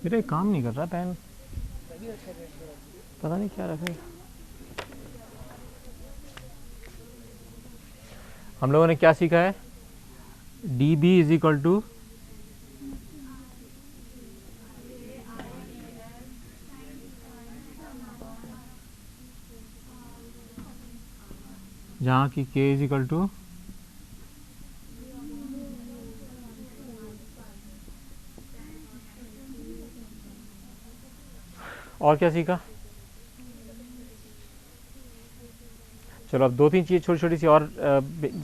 मेरा एक काम नहीं कर रहा पेन, पता नहीं क्या रखे। हम लोगों ने क्या सीखा है? D B is equal to जहाँ की के इज इक्वल टू और क्या सीखा? चलो अब दो तीन चीज़ छोटी छोटी सी और,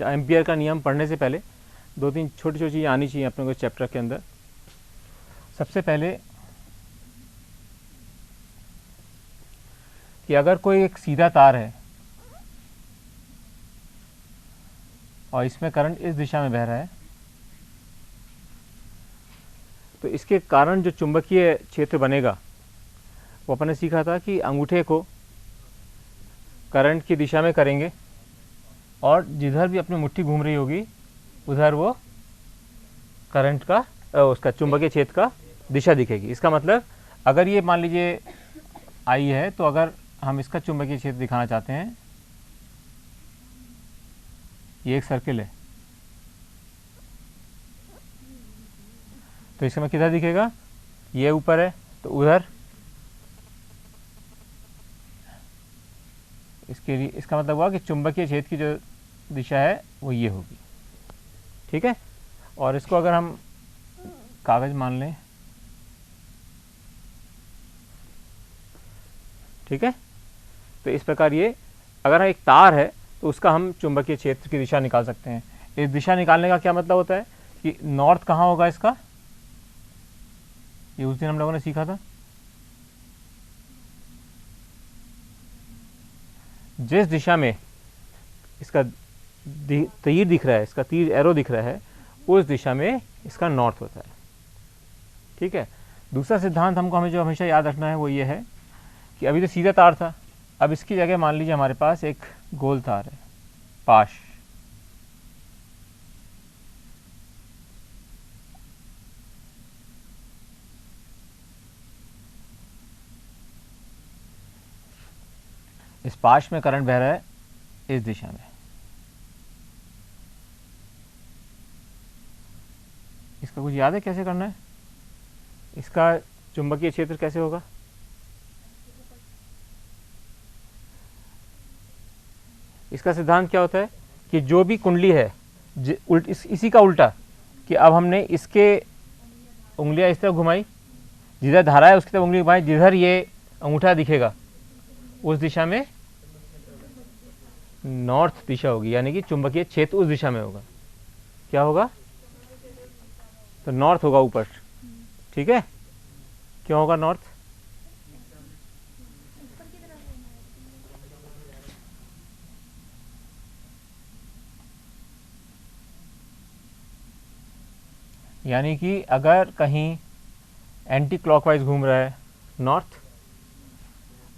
एम्पियर का नियम पढ़ने से पहले दो तीन छोटी छोटी चीज़ें आनी चाहिए अपने को इस चैप्टर के अंदर। सबसे पहले कि अगर कोई एक सीधा तार है और इसमें करंट इस दिशा में बह रहा है, तो इसके कारण जो चुंबकीय क्षेत्र बनेगा वो अपन ने सीखा था कि अंगूठे को करंट की दिशा में करेंगे और जिधर भी अपनी मुट्ठी घूम रही होगी उधर वो करंट का उसका चुंबकीय क्षेत्र का दिशा दिखेगी। इसका मतलब अगर ये मान लीजिए आई है, तो अगर हम इसका चुंबकीय क्षेत्र दिखाना चाहते हैं, ये एक सर्किल है, तो इसका में किधर दिखेगा? ये ऊपर है तो उधर, इसके लिए इसका मतलब हुआ कि चुंबकीय क्षेत्र की जो दिशा है वो ये होगी। ठीक है, और इसको अगर हम कागज मान लें, ठीक है, तो इस प्रकार ये अगर एक तार है तो उसका हम चुंबकीय क्षेत्र की दिशा निकाल सकते हैं। इस दिशा निकालने का क्या मतलब होता है कि नॉर्थ कहाँ होगा इसका, ये उस दिन हम लोगों ने सीखा था। जिस दिशा में इसका तीर दिख रहा है, इसका तीर एरो दिख रहा है, उस दिशा में इसका नॉर्थ होता है। ठीक है, दूसरा सिद्धांत हमको हमें जो हमेशा याद रखना है वो ये है कि अभी तो सीधा तार था, अब इसकी जगह मान लीजिए हमारे पास एक गोल तार है, पाश। इस पाश में करंट बह रहा है इस दिशा में। इसका कुछ याद है कैसे करना है? इसका चुंबकीय क्षेत्र कैसे होगा? इसका सिद्धांत क्या होता है कि जो भी कुंडली है इसी का उल्टा, कि अब हमने इसके उंगलियां इस तरफ घुमाई, जिधर धारा है उसकी तरफ उंगली घुमाई, जिधर ये अंगूठा दिखेगा उस दिशा में नॉर्थ दिशा होगी, यानी कि चुंबकीय क्षेत्र उस दिशा में होगा। क्या होगा? तो नॉर्थ होगा ऊपर। ठीक है, क्यों होगा नॉर्थ? यानी कि अगर कहीं एंटी क्लॉकवाइज घूम रहा है नॉर्थ,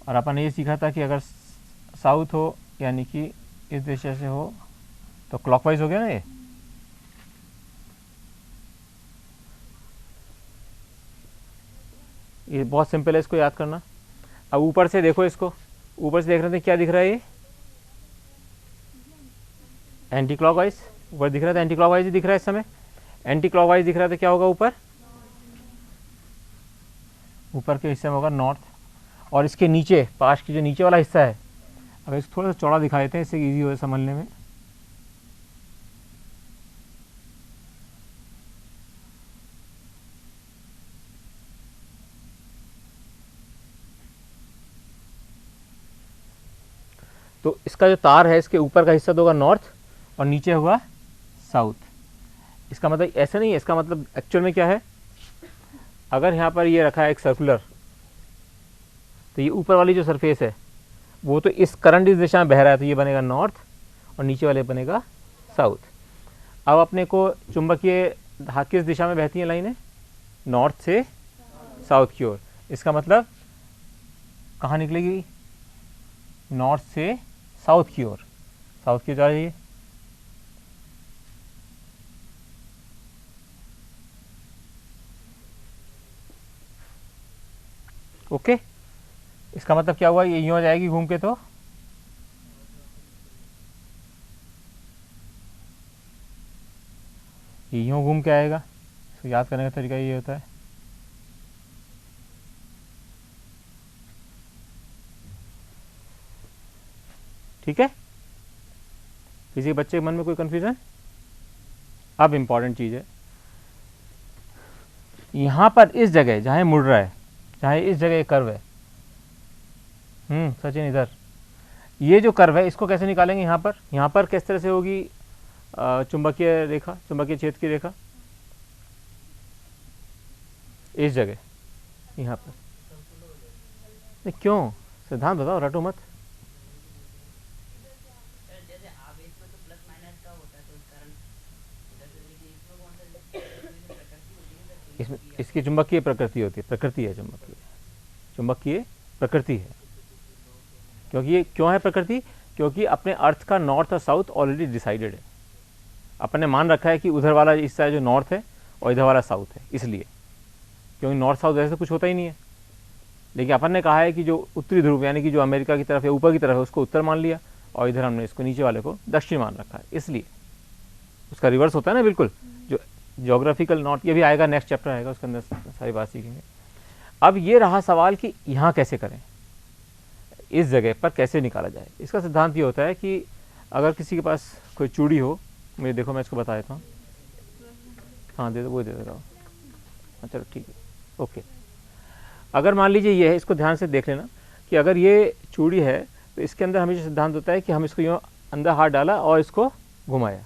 और अपन ने ये सीखा था कि अगर साउथ हो यानी कि इस दिशा से हो तो क्लॉकवाइज हो गया ना ये बहुत सिंपल है इसको याद करना। अब ऊपर से देखो इसको, ऊपर से देख रहे थे क्या दिख रहा है? ये एंटी क्लॉकवाइज ऊपर दिख रहा था, एंटी क्लॉकवाइज ही दिख रहा है इस समय। एंटी क्लॉकवाइज दिख रहा था, क्या होगा ऊपर? ऊपर के हिस्से में होगा नॉर्थ। और इसके नीचे पाश की जो नीचे वाला हिस्सा है, अगर इसको थोड़ा सा चौड़ा दिखा देते हैं, इससे ईजी हो समझने में। तो इसका जो तार है इसके ऊपर का हिस्सा तो होगा नॉर्थ और नीचे होगा साउथ। इसका मतलब ऐसा नहीं है, इसका मतलब एक्चुअल में क्या है, अगर यहाँ पर ये रखा है एक सर्कुलर, तो ये ऊपर वाली जो सरफेस है वो तो इस करंट इस दिशा में बह रहा है, तो ये बनेगा नॉर्थ और नीचे वाले बनेगा साउथ। अब अपने को चुंबकीय किस दिशा में बहती हैं लाइनें? नॉर्थ से साउथ की ओर। इसका मतलब कहाँ निकलेगी? नॉर्थ से साउथ की ओर। साउथ की ओर जा रही है। ओके, इसका मतलब क्या हुआ, ये यूँ हो जाएगी घूम के, तो ये यूँ घूम के आएगा। इसको याद करने का तरीका ये होता है, ठीक है। किसी बच्चे के मन में कोई कन्फ्यूजन? अब इम्पॉर्टेंट चीज़ है, यहाँ पर इस जगह जहाँ ये मुड़ रहा है, जहाँ इस जगह ये कर्व है, सचिन इधर, ये जो कर्व है इसको कैसे निकालेंगे? यहाँ पर किस तरह से होगी चुंबकीय रेखा, चुंबकीय क्षेत्र की रेखा? इस जगह, यहाँ पर। नहीं, क्यों? सिद्धांत बताओ, रटो मत। इसमें इसकी चुंबकीय प्रकृति होती है, प्रकृति है चुंबकीय, चुंबकीय प्रकृति है। क्योंकि ये क्यों है प्रकृति? क्योंकि अपने अर्थ का नॉर्थ और साउथ ऑलरेडी डिसाइडेड है। अपन ने मान रखा है कि उधर वाला हिस्सा जो नॉर्थ है और इधर वाला साउथ है, इसलिए, क्योंकि नॉर्थ साउथ ऐसे कुछ होता ही नहीं है। लेकिन अपन ने कहा है कि जो उत्तरी ध्रुव यानी कि जो अमेरिका की तरफ है, ऊपर की तरफ है, उसको उत्तर मान लिया, और इधर हमने इसको नीचे वाले को दक्षिण मान रखा है, इसलिए उसका रिवर्स होता है ना, बिल्कुल। जो ज्योग्राफिकल नॉर्थ, ये भी आएगा, नेक्स्ट चैप्टर आएगा, उसके अंदर सारी बात सीखेंगे। अब ये रहा सवाल कि यहाँ कैसे करें, इस जगह पर कैसे निकाला जाए। इसका सिद्धांत ये होता है कि अगर किसी के पास कोई चूड़ी हो, मुझे देखो, मैं इसको बता देता हूँ, हाँ दे दो, वो दे दे रहा हूँ, हाँ चलो ठीक है, ओके। अगर मान लीजिए ये है, इसको ध्यान से देख लेना कि अगर ये चूड़ी है तो इसके अंदर हमेशा सिद्धांत होता है कि हम इसको यूँ अंदर हाथ डाला और इसको घुमाया,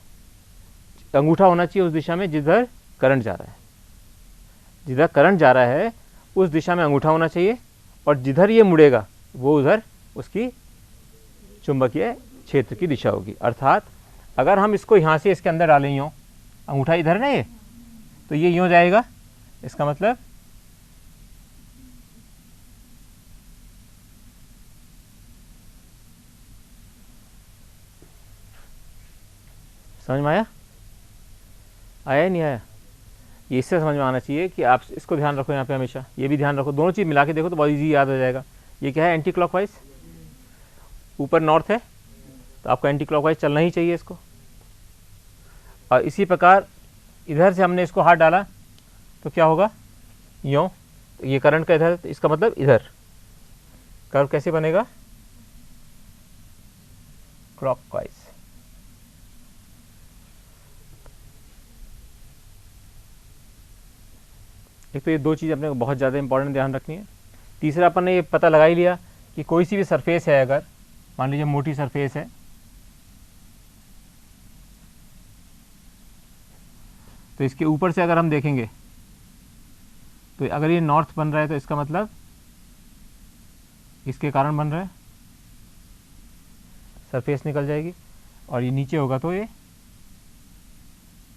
अंगूठा होना चाहिए उस दिशा में जिधर करंट जा रहा है, जिधर करंट जा रहा है उस दिशा में अंगूठा होना चाहिए, और जिधर ये मुड़ेगा वो उधर उसकी चुंबकीय क्षेत्र की दिशा होगी। अर्थात अगर हम इसको यहाँ से इसके अंदर डालें, यूँ अंगूठा इधर ना, ये तो ये यूँ जाएगा, इसका मतलब समझ में आया? आया नहीं आया? ये इससे समझ में आना चाहिए कि आप इसको ध्यान रखो, यहाँ पे हमेशा ये भी ध्यान रखो, दोनों चीज़ मिला के देखो तो बहुत इजी याद हो जाएगा। ये क्या है? एंटी क्लॉकवाइज, ऊपर नॉर्थ है तो आपको एंटी क्लॉकवाइज चलना ही चाहिए इसको। और इसी प्रकार इधर से हमने इसको हाथ डाला तो क्या होगा, यूँ, तो ये करंट का इधर, तो इसका मतलब इधर कर्व कैसे बनेगा, क्लॉकवाइज। एक तो ये दो चीज़ अपने को बहुत ज़्यादा इंपॉर्टेंट ध्यान रखनी है। तीसरा, अपन ने ये पता लगा ही लिया कि कोई सी भी सरफेस है, अगर मान लीजिए मोटी सरफेस है, तो इसके ऊपर से अगर हम देखेंगे तो अगर ये नॉर्थ बन रहा है तो इसका मतलब इसके कारण बन रहा है, सरफेस निकल जाएगी, और ये नीचे होगा तो ये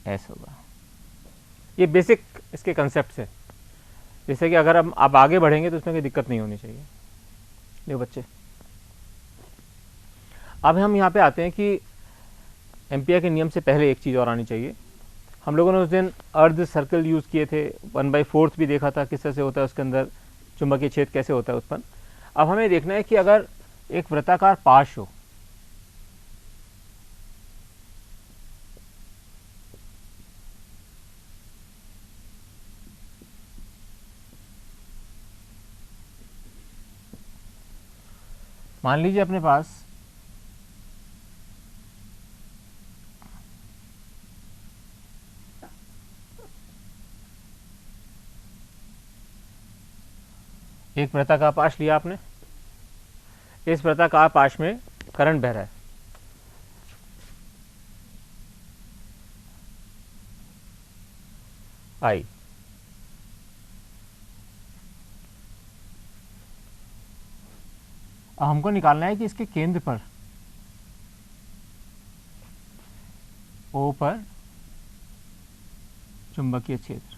ऐसा होगा। ये बेसिक इसके कंसेप्ट है, जैसे कि अगर हम आप आगे बढ़ेंगे तो उसमें कोई दिक्कत नहीं होनी चाहिए। देखो बच्चे, अब हम यहाँ पे आते हैं कि एम्पियर के नियम से पहले एक चीज़ और आनी चाहिए। हम लोगों ने उस दिन अर्ध सर्कल यूज़ किए थे, 1/4 भी देखा था किस तरह से होता है, उसके अंदर चुंबकीय क्षेत्र कैसे होता है उत्पन्न। अब हमें देखना है कि अगर एक वृत्ताकार पाश हो, मान लीजिए अपने पास एक वृत्ताकार पाश लिया आपने, इस वृत्ताकार पाश में करंट बह रहा है, आई, अब हमको निकालना है कि इसके केंद्र पर ओ पर चुंबकीय क्षेत्र,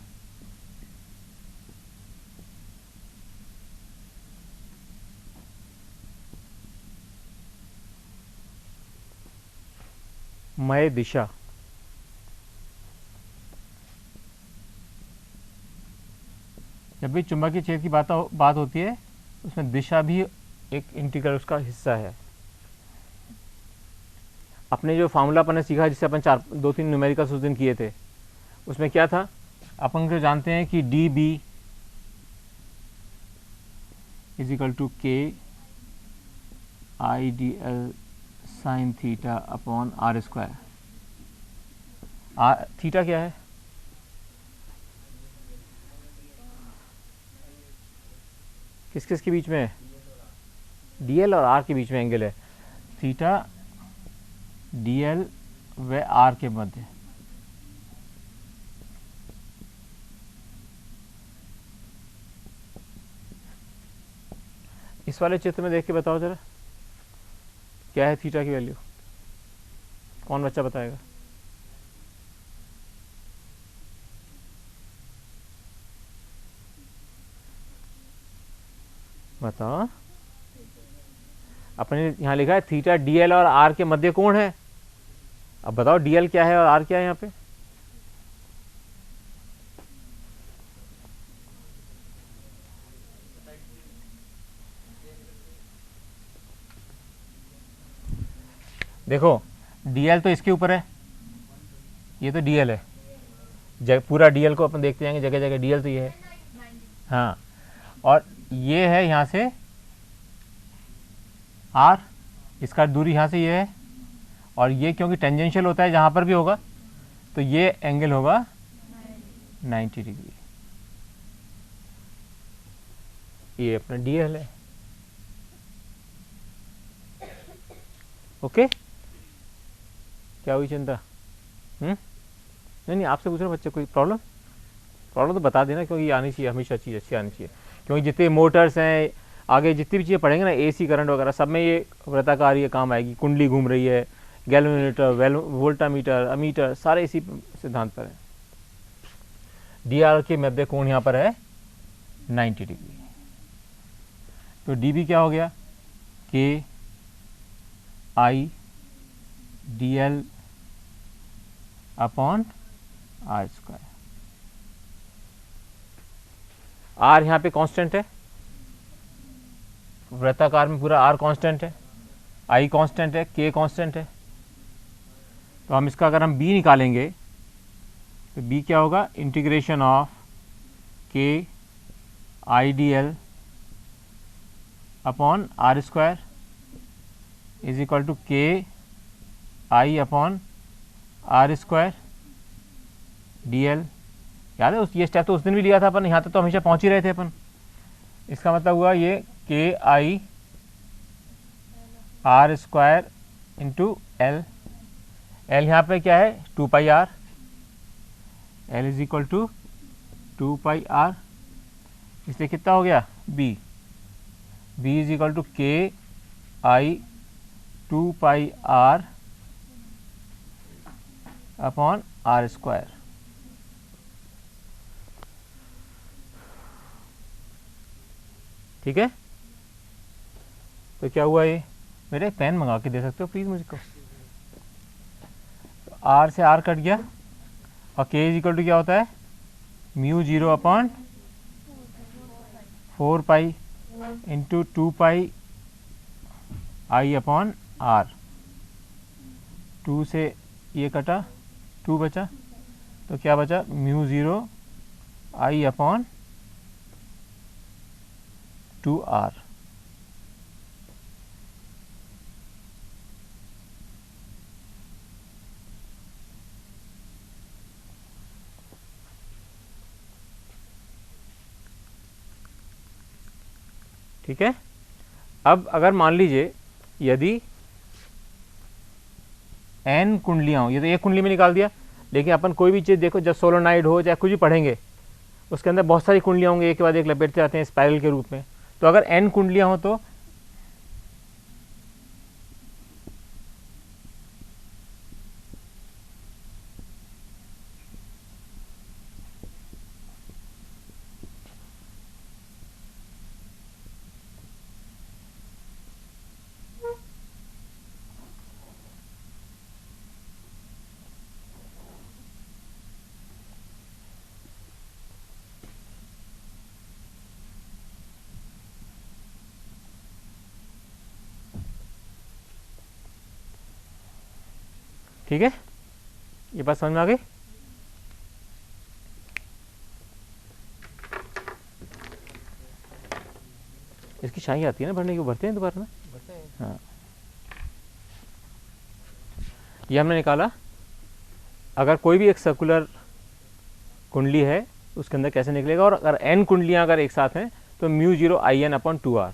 मय दिशा, जब भी चुंबकीय क्षेत्र की बात होती है उसमें दिशा भी एक इंटीग्रल उसका हिस्सा है। अपने जो फार्मूला अपन ने सीखा, जिससे अपन 2-3 न्यूमेरिकल्स उस दिन किए थे, उसमें क्या था, अपन जो जानते हैं कि D B is equal to K I D L sine theta upon R square. Theta क्या है? किस किस के बीच में है? डी एल और आर के बीच में एंगल है। थीटा डी एल व आर के मध्य। इस वाले चित्र में देख के बताओ जरा, क्या है थीटा की वैल्यू? कौन बच्चा बताएगा? बताओ। अपने यहाँ लिखा है थीटा डी एल और आर के मध्य कोण है। अब बताओ डी एल क्या है और आर क्या है यहाँ पे? देखो, डी एल तो इसके ऊपर है, ये तो डी एल है, पूरा डी एल को अपन देखते जाएंगे, जगह जगह डी एल तो ये है। हाँ, और ये है यहाँ से आर, इसका दूरी यहाँ से ये है, और ये क्योंकि टेंजेंशियल होता है जहाँ पर भी होगा, तो ये एंगल होगा 90 डिग्री। ये अपना डी एल है। ओके, क्या हुई चिंता? नहीं, आपसे पूछ रहा बच्चे, कोई प्रॉब्लम तो बता देना, क्योंकि ये आनी चाहिए, हमेशा चीज़ अच्छी आनी चाहिए। क्योंकि जितने मोटर्स हैं, आगे जितनी भी चीज़ें पढ़ेंगे ना, एसी करंट वगैरह, सब में ये वृत्ताकार ये काम आएगी। कुंडली घूम रही है, गैल्वेनोमीटर, वोल्टामीटर, अमीटर, सारे इसी सिद्धांत पर है। डी आर के मध्य कोण यहाँ पर है 90 डिग्री। तो डी बी क्या हो गया? K I D L upon R square. R यहाँ पे कांस्टेंट है, वृत्ताकार में पूरा आर कांस्टेंट है, आई कांस्टेंट है, के कांस्टेंट है। तो हम इसका अगर हम बी निकालेंगे तो बी क्या होगा? Integration of K I D L upon R square is equal to K I upon R square D L. याद है, ये स्टेप तो उस दिन भी लिया था अपन, यहाँ तक तो हमेशा पहुँच ही रहे थे अपन। इसका मतलब हुआ ये K I R square into L. L यहाँ पे क्या है? 2 pi R. L is equal to 2 pi R, इसलिए कितना हो गया? B. B is equal to K I 2 pi R upon R square. ठीक है, तो क्या हुआ? ये मेरे पेन मंगा के दे सकते हो प्लीज़ मुझको। तो आर से आर कट गया, और के इज इक्वल टू क्या होता है? Mu 0 upon 4 pi into 2 pi I upon R. 2 से ये कटा, 2 बचा, तो क्या बचा? Mu 0 I upon 2r। ठीक है, अब अगर मान लीजिए यदि n कुंडलियां हो, ये तो एक कुंडली में निकाल दिया, लेकिन अपन कोई भी चीज़ देखो, जब सोलोनाइड हो चाहे कुछ भी पढ़ेंगे, उसके अंदर बहुत सारी कुंडलियां होंगी, एक के बाद एक लपेटते आते हैं स्पाइरल के रूप में। तो अगर n कुंडलियां हो तो ठीक है, ये बात समझ में आ गई। इसकी शाही आती है ना भरने की, भरते हैं दोबारा ना। हाँ, ये हमने निकाला। अगर कोई भी एक सर्कुलर कुंडली है उसके अंदर कैसे निकलेगा, और अगर n कुंडलियां अगर एक साथ हैं तो μ0 IN/2r।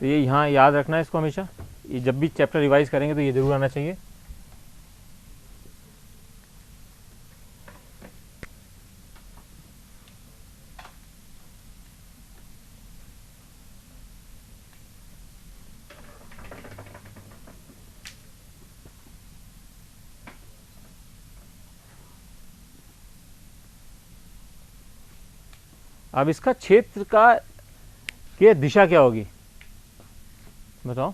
तो ये यहाँ याद रखना है इसको हमेशा, ये जब भी चैप्टर रिवाइज करेंगे तो ये जरूर आना चाहिए। अब इसका क्षेत्र का की दिशा क्या होगी बताओ।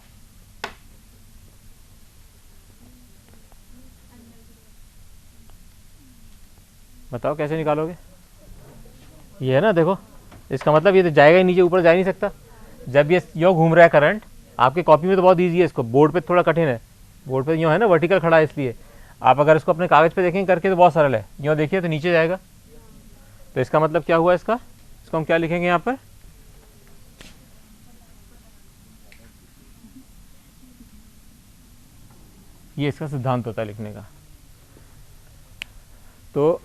बताओ कैसे निकालोगे। ये है ना, देखो इसका मतलब ये तो जाएगा ही नीचे, ऊपर जा ही नहीं सकता। जब ये यो घूम रहा है करंट, आपके कॉपी में तो बहुत ईजी है, इसको बोर्ड पे थोड़ा कठिन है। बोर्ड पे यूँ है ना, वर्टिकल खड़ा है, इसलिए आप अगर इसको अपने कागज़ पे देखेंगे करके तो बहुत सरल है। यूँ देखिए तो नीचे जाएगा। तो इसका मतलब क्या हुआ इसको हम क्या लिखेंगे यहाँ पर, ये इसका सिद्धांत होता है लिखने का। तो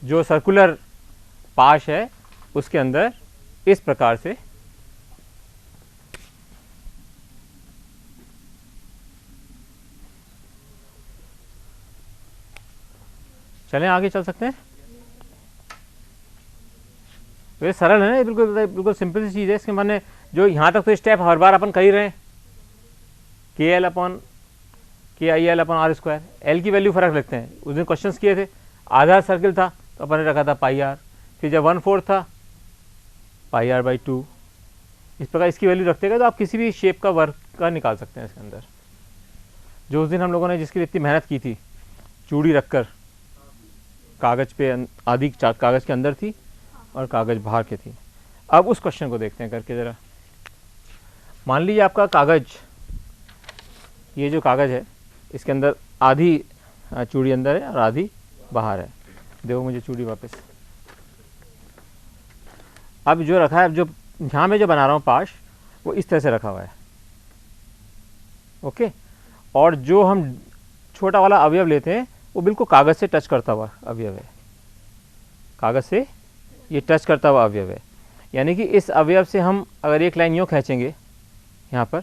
जो सर्कुलर पाश है उसके अंदर इस प्रकार से चलें, आगे चल सकते हैं। तो ये सरल है ना, ये बिल्कुल सिंपल सी चीज़ है। इसके माने जो यहाँ तक तो स्टेप हर बार अपन कर ही रहे हैं, KL/KIL/R²। एल की वैल्यू फर्क रखते हैं। उस दिन क्वेश्चंस किए थे, आधा सर्किल था तो अपन ने रखा था πr, फिर जब 1/4 था πr/2। इस प्रकार इसकी वैल्यू रखते गए तो आप किसी भी शेप का वर्क का निकाल सकते हैं इसके अंदर। जो उस दिन हम लोगों ने जिसकी इतनी मेहनत की थी, चूड़ी रखकर कागज़ पे, आधी कागज़ के अंदर थी और कागज़ बाहर के थी। अब उस क्वेश्चन को देखते हैं करके ज़रा। मान लीजिए आपका कागज़, ये जो कागज़ है इसके अंदर आधी चूड़ी अंदर है और आधी बाहर है। देखो मुझे चूड़ी वापस, अब जो रखा है, जो यहाँ में जो बना रहा हूँ पाश, वो इस तरह से रखा हुआ है, ओके। और जो हम छोटा वाला अवयव लेते हैं वो बिल्कुल कागज़ से टच करता हुआ अवयव है, कागज़ से ये टच करता हुआ अवयव है। यानी कि इस अवयव से हम अगर एक लाइन यूँ खींचेंगे यहाँ पर,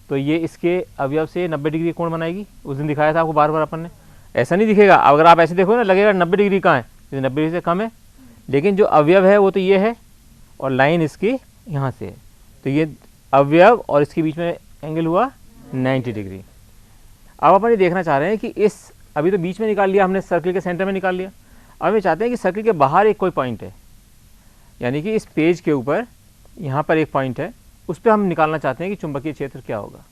तो ये इसके अवयव से 90 डिग्री कोण बनाएगी। उस दिन दिखाया था आपको बार बार अपन ने। ऐसा नहीं दिखेगा, अगर आप ऐसे देखो ना लगेगा 90 डिग्री कहाँ है, 90 डिग्री से कम है, लेकिन जो अवयव है वो तो ये है और लाइन इसकी यहाँ से है। तो ये अवयव और इसके बीच में एंगल हुआ 90 डिग्री। अब अपन ये देखना चाह रहे हैं कि इस, अभी तो बीच में निकाल लिया हमने, सर्किल के सेंटर में निकाल लिया। अब हम चाहते हैं कि सर्किल के बाहर एक कोई पॉइंट है, यानी कि इस पेज के ऊपर यहाँ पर एक पॉइंट है, उस पर हम निकालना चाहते हैं कि चुंबकीय क्षेत्र क्या होगा।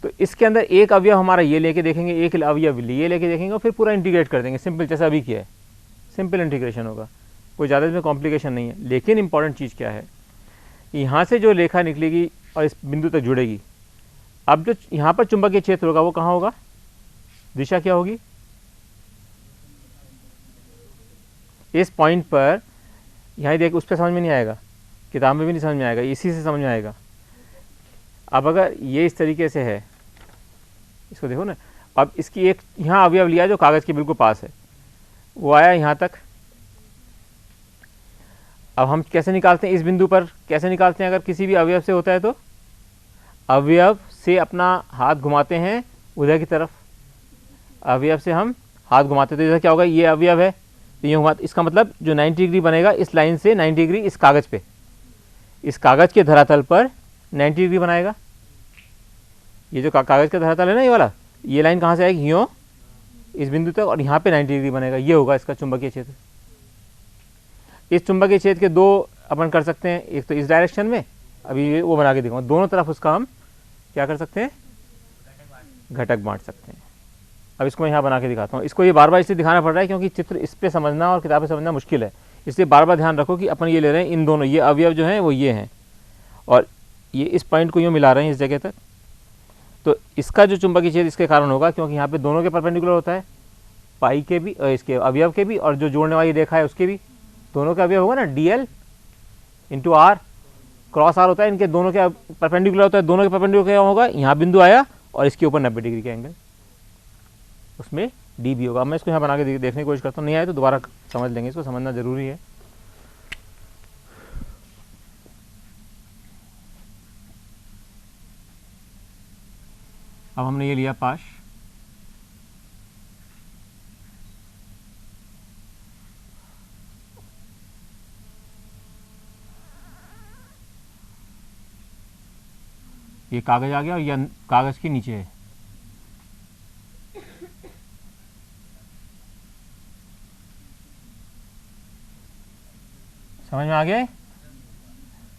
तो इसके अंदर एक अवयव हमारा ये लेके देखेंगे, एक अवयव ये लेके देखेंगे और फिर पूरा इंटीग्रेट कर देंगे, सिंपल जैसा अभी किया है, सिंपल इंटीग्रेशन होगा, कोई ज़्यादा इसमें कॉम्प्लिकेशन नहीं है। लेकिन इंपॉर्टेंट चीज़ क्या है, यहाँ से जो रेखा निकलेगी और इस बिंदु तक जुड़ेगी, अब जो यहाँ पर चुंबकीय क्षेत्र होगा वो कहाँ होगा, दिशा क्या होगी, इस पॉइंट पर। यहाँ देख, उस पर समझ में नहीं आएगा, किताब में भी नहीं समझ में आएगा, इसी से समझ में आएगा। अब अगर ये इस तरीके से है, इसको देखो ना, अब इसकी एक यहाँ अवयव लिया जो कागज़ के बिल्कुल पास है, वो आया यहाँ तक। अब हम कैसे निकालते हैं, इस बिंदु पर कैसे निकालते हैं, अगर किसी भी अवयव से होता है तो अवयव से अपना हाथ घुमाते हैं उधर की तरफ, अवयव से हम हाथ घुमाते हैं तो इधर क्या होगा, ये अवयव है तो ये घुमाते, इसका मतलब जो 90 डिग्री बनेगा इस लाइन से 90 डिग्री इस कागज़ पे, इस कागज़ के धरातल पर 90 डिग्री बनाएगा। ये जो कागज़ का धरातल है ना, ये वाला, ये लाइन कहाँ से आएगी, यूँ इस बिंदु तक, और यहाँ पे 90 डिग्री बनेगा। ये होगा इसका चुंबकीय क्षेत्र। इस चुंबकीय क्षेत्र के दो अपन कर सकते हैं, एक तो इस डायरेक्शन में, अभी वो बना के दिखाऊँ, दोनों तरफ उसका हम क्या कर सकते हैं, घटक बांट सकते हैं। अब इसको मैं यहाँ बना के दिखाता हूँ। इसको ये बार बार इसलिए दिखाना पड़ रहा है क्योंकि चित्र इस पे समझना और किताबें समझना मुश्किल है, इसलिए बार बार ध्यान रखो कि अपन ये ले रहे हैं इन दोनों, ये अवयव जो हैं वो ये हैं और ये इस पॉइंट को यूँ मिला रहे हैं इस जगह तक। तो इसका जो चुंबकीय क्षेत्र इसके कारण होगा क्योंकि यहाँ पे दोनों के परपेंडिकुलर होता है, पाई के भी इसके अवयव के भी और जो जोड़ने वाली रेखा है उसके भी, दोनों का अवयव होगा ना, dl into R cross R होता है, इनके दोनों के परपेंडिकुलर होता है, दोनों के परपेंडिकुलर क्या होगा, यहाँ बिंदु आया और इसके ऊपर 90 डिग्री का एंगल, उसमें डी भी होगा। मैं इसको यहाँ बना के देखने की कोशिश करता हूँ, नहीं आया तो दोबारा समझ लेंगे, इसको समझना जरूरी है। अब हमने ये लिया पाश, ये कागज आ गया और ये कागज के नीचे है। समझ में आ गया?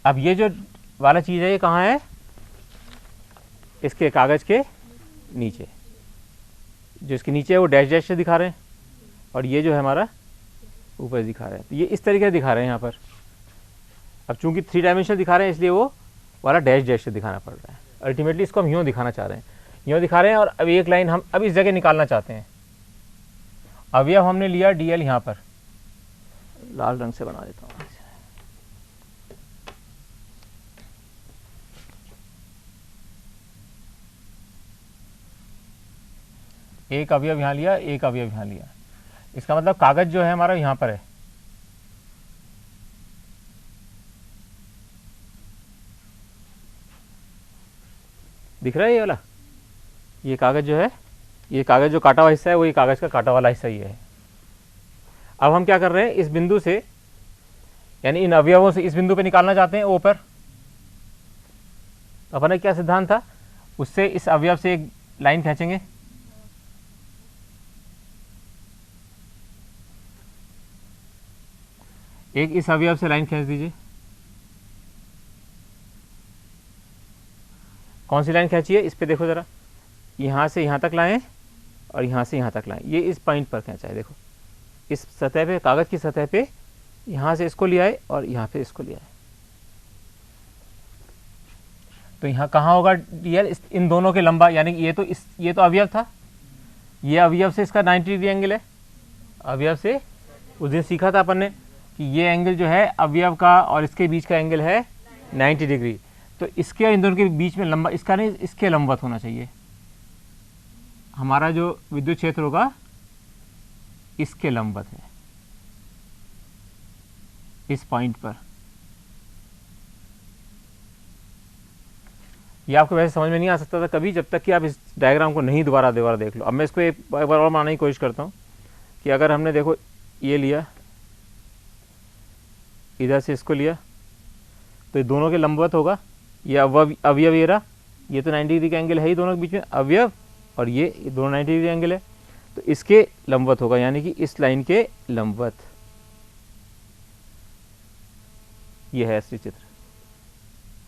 अब ये जो वाला चीज है ये कहाँ है, इसके कागज के नीचे, जो इसके नीचे है वो डैश डैश से दिखा रहे हैं और ये जो है हमारा ऊपर दिखा रहे हैं। तो ये इस तरीके से दिखा रहे हैं यहाँ पर। अब चूंकि 3 डायमेंशनल दिखा रहे हैं इसलिए वो वाला डैश डैश से दिखाना पड़ रहा है। अल्टीमेटली इसको हम यूँ दिखाना चाह रहे हैं, यूँ दिखा रहे हैं। और अब एक लाइन हम अब इस जगह निकालना चाहते हैं। अवयव हमने लिया dl, यहाँ पर लाल रंग से बना देता हूँ, एक अवयव यहाँ लिया, एक अवयव यहाँ लिया। इसका मतलब कागज जो है हमारा यहाँ पर है, दिख रहा है ये वाला, ये कागज जो है, ये कागज जो काटा हुआ हिस्सा है वो ये कागज का काटा वाला हिस्सा ये है। अब हम क्या कर रहे हैं, इस बिंदु से यानी इन अवयवों से इस बिंदु पे निकालना चाहते हैं ओ पर। अपना क्या सिद्धांत था, उससे इस अवयव से एक लाइन खींचेंगे, एक इस अवयव से लाइन खींच दीजिए। कौन सी लाइन खींची है, इस पे देखो जरा, यहाँ से यहाँ तक लाएं और यहाँ से यहाँ तक लाएं, ये इस पॉइंट पर खींचा है। देखो इस सतह पे, कागज की सतह पे यहाँ से इसको लिया है और यहाँ पे इसको लिया है। तो यहाँ कहाँ होगा dl, इन दोनों के लंबा, यानी ये तो अवयव था, ये अवयव से इसका 90 डिग्री एंगल है। अवयव से उस दिन सीखा था अपन ने कि ये एंगल जो है अवयव का और इसके बीच का एंगल है 90 डिग्री। तो इसके और इन दोनों के बीच में लंबा, इसका नहीं, इसके लंबवत होना चाहिए। हमारा जो विद्युत क्षेत्र होगा इसके लंबवत है, इस पॉइंट पर। ये आपको वैसे समझ में नहीं आ सकता था कभी, जब तक कि आप इस डायग्राम को नहीं दोबारा देख लो। अब मैं इसको एक बार और बनाने की कोशिश करता हूँ कि अगर हमने देखो ये लिया, इधर से इसको लिया, तो ये दोनों के लंबवत होगा। ये अवयव ये रहा, ये तो 90 डिग्री का एंगल है ही दोनों के बीच में, अवयव और ये दोनों 90 डिग्री एंगल है, तो इसके लंबवत होगा, यानी कि इस लाइन के लंबवत। ये है असली चित्र,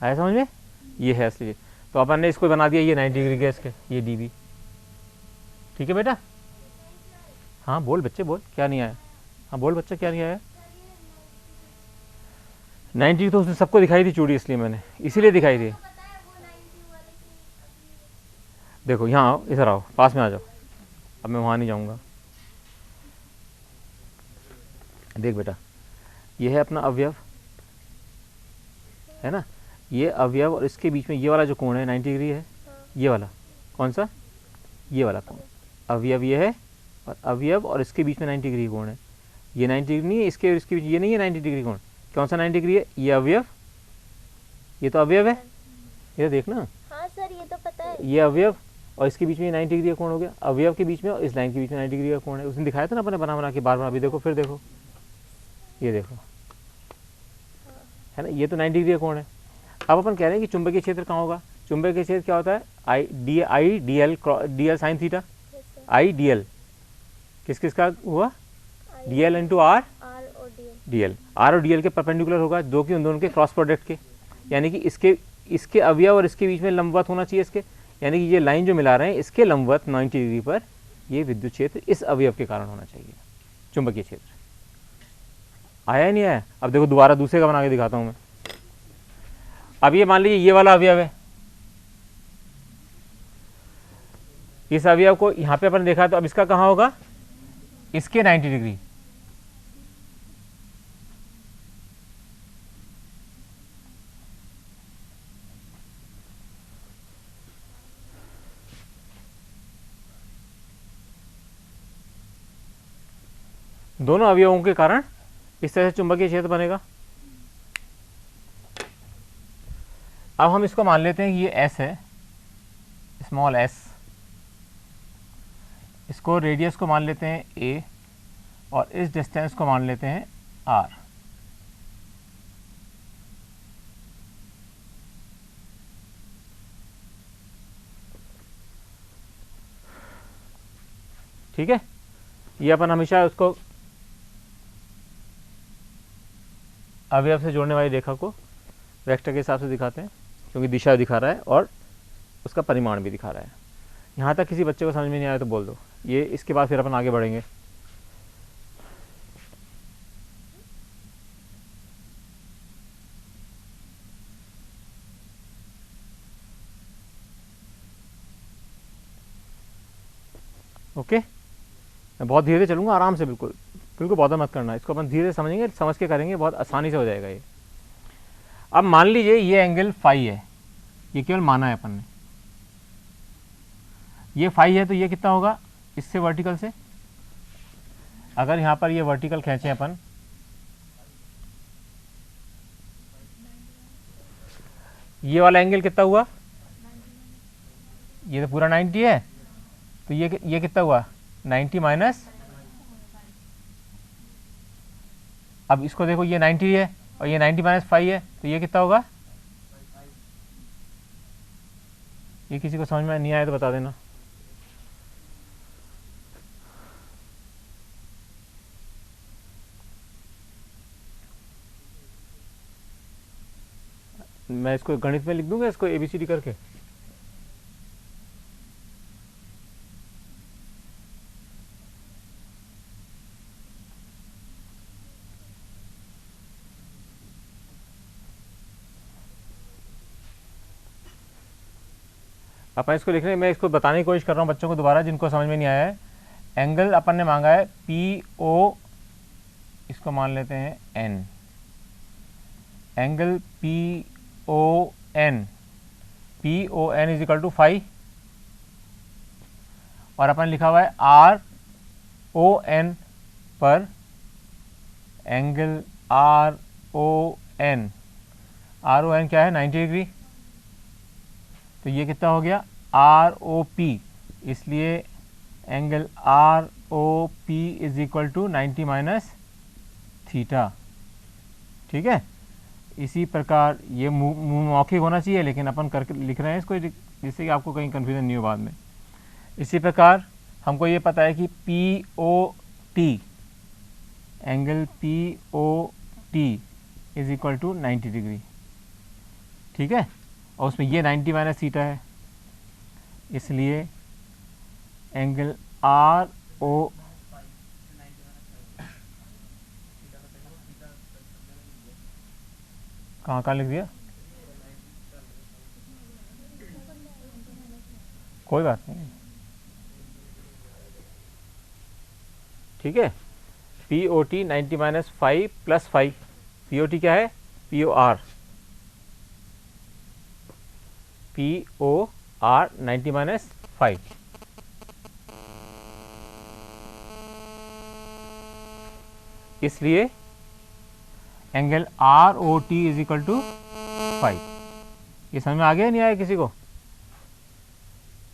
आया समझ में? ये है असली चित्र। तो अपन ने इसको बना दिया, ये 90 डिग्री का इसके, ये dB। ठीक है बेटा? हाँ बोल बच्चे बोल, क्या नहीं आया? हाँ बोल बच्चा, क्या नहीं आया? 90 तो उसने सबको दिखाई थी चूड़ी, इसलिए मैंने इसीलिए दिखाई थी। देखो यहाँ आओ, इधर आओ, पास में आ जाओ। अब मैं वहाँ नहीं जाऊँगा। देख बेटा, ये है अपना अवयव, है ना? ये अवयव और इसके बीच में ये वाला जो कोण है 90 डिग्री है। ये वाला कौन सा? ये वाला कोण। अवयव ये है और अवयव और इसके बीच में 90 डिग्री कोण है। ये 90 डिग्री नहीं है, इसके और इसके बीच ये नहीं है 90 डिग्री कोण। कौन सा 90 डिग्री है? ये अवयव, ये तो अवयव है, ये देखना। हाँ सर, ये तो पता है। ये अवयव और इसके बीच में 90 डिग्री का कोण हो गया। अवयव के बीच में और इस लाइन के बीच में 90 डिग्री का कोण है। उसने दिखाया था ना अपने बना के बार बार। अभी देखो, फिर देखो, ये देखो, है ना? ये तो 90 डिग्री का कोण है। अब अपन कह रहे हैं कि चुंबकीय क्षेत्र कहाँ होगा? चुंबकीय क्षेत्र क्या होता है? I D L sine theta, I D L किस किस का हुआ? D L into R D L. R और डी एल के परपेंडिकुलर होगा, दो की उन दोनों के क्रॉस प्रोडक्ट के, यानी कि इसके अवयव और इसके बीच में लंबवत होना चाहिए इसके, यानी कि ये लाइन जो मिला रहे हैं इसके लंबवत 90 डिग्री पर ये विद्युत क्षेत्र इस अवयव के कारण होना चाहिए, चुंबकीय क्षेत्र। आया नहीं आया? अब देखो दोबारा दूसरे का बना के दिखाता हूं मैं। अब ये मान लीजिए ये वाला अवयव है, इस अवयव को यहाँ पे अपन देखा, तो अब इसका कहाँ होगा, इसके 90 डिग्री। दोनों अवयवों के कारण इस तरह से चुंबकीय क्षेत्र बनेगा। अब हम इसको मान लेते हैं कि ये एस है, स्मॉल एस, इसको रेडियस को मान लेते हैं ए, और इस डिस्टेंस को मान लेते हैं आर। ठीक है, ये अपन हमेशा उसको अवयव से जोड़ने वाली रेखा को वेक्टर के हिसाब से दिखाते हैं, क्योंकि दिशा दिखा रहा है और उसका परिमाण भी दिखा रहा है। यहाँ तक किसी बच्चे को समझ में नहीं आया तो बोल दो, ये इसके बाद फिर अपन आगे बढ़ेंगे। ओके, मैं बहुत धीरे से चलूँगा, आराम से, बिल्कुल बिल्कुल बॉदर मत करना, इसको अपन धीरे से समझेंगे, समझ के करेंगे, बहुत आसानी से हो जाएगा ये। अब मान लीजिए ये एंगल फाई है, ये केवल माना है अपन ने, ये फाई है, तो ये कितना होगा इससे वर्टिकल से, अगर यहाँ पर ये वर्टिकल खींचे अपन, ये वाला एंगल कितना हुआ, ये तो पूरा 90 है, तो ये कितना हुआ 90 माइनस, अब इसको देखो, ये 90 है और ये 90 माइनस 5 है, तो ये कितना होगा, ये किसी को समझ में नहीं आया तो बता देना। मैं इसको गणित में लिख दूंगा, इसको ABCD करके। अपन इसको लिखने, मैं इसको बताने की कोशिश कर रहा हूँ बच्चों को दोबारा, जिनको समझ में नहीं आया है। एंगल अपन ने मांगा है PO, इसको मान लेते हैं N, angle PON is equal to 5, और अपन लिखा हुआ है RON पर एंगल RON क्या है 90 डिग्री, तो ये कितना हो गया ROP, इसलिए angle ROP is equal to 90 minus theta. ठीक है, इसी प्रकार ये मौखिक होना चाहिए, लेकिन अपन करके लिख रहे हैं इसको, जिससे कि आपको कहीं कन्फ्यूजन नहीं हो बाद में। इसी प्रकार हमको ये पता है कि POT, angle POT is equal to 90 degree. ठीक है, और उसमें ये 90 माइनस थीटा है, इसलिए एंगल RO, कहाँ लिख दिया, कोई बात नहीं। ठीक है, POT 90 माइनस 5 प्लस 5, POT क्या है POR 90 माइनस 5, इसलिए angle ROT is equal to 5। ये समझ में आ गया नहीं आया किसी को,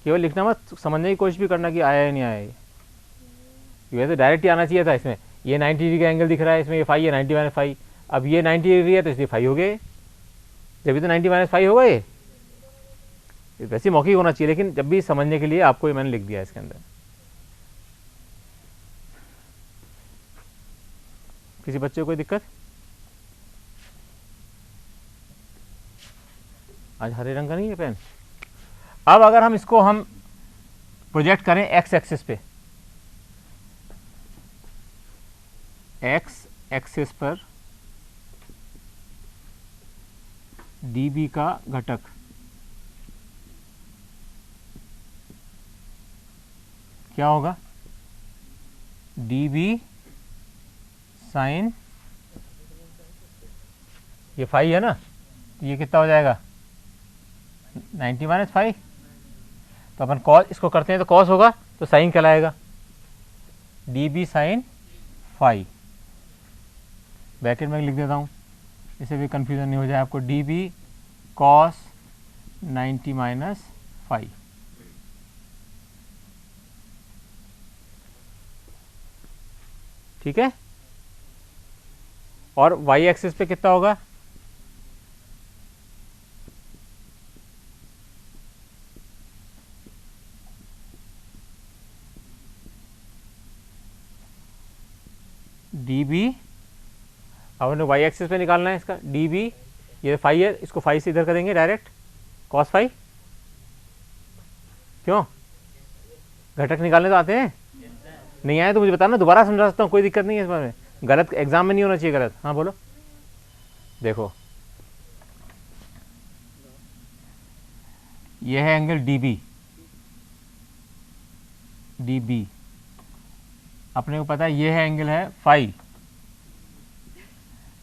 केवल लिखना मत, समझने की कोशिश भी करना कि आया या नहीं आया। ये तो डायरेक्ट ही आना चाहिए था, इसमें ये 90 डिग्री का एंगल दिख रहा है, इसमें ये 5 है 90 माइनस 5, अब ये 90 डिग्री है तो इसलिए 5 हो गए, जब भी तो 90 माइनस 5 होगा, ये वैसे मौखिक होना चाहिए, लेकिन जब भी समझने के लिए आपको ये मैंने लिख दिया इसके अंदर। किसी बच्चे को कोई दिक्कत? आज हरे रंग का नहीं है पेन। अब अगर हम इसको प्रोजेक्ट करें एक्स एक्सिस पे, एक्स एक्सिस पर dB का घटक, क्या होगा, डी बी साइन, ये फाई है ना, ये कितना हो जाएगा 90 माइनस फाई। तो अपन कॉस इसको करते हैं तो कॉस होगा तो साइन कहलाएगा, D B sine phi. Bracket में लिख देता हूँ, इससे भी कन्फ्यूज़न नहीं हो जाए आपको, D B cos 90 minus phi. ठीक है, और वाई एक्सिस पे कितना होगा, डी बी, अब हमें वाई एक्सिस पे निकालना है इसका, डी बी, ये फाई है, इसको फाई से इधर करेंगे डायरेक्ट, कॉस फाई। क्यों, घटक निकालने तो आते हैं, नहीं आए तो मुझे बताना, दोबारा समझा सकता हूँ, कोई दिक्कत नहीं है इस बारे में, गलत एग्जाम में नहीं होना चाहिए गलत। हाँ बोलो, देखो ये है angle D B, D B अपने को पता है, ये है एंगल है फाई,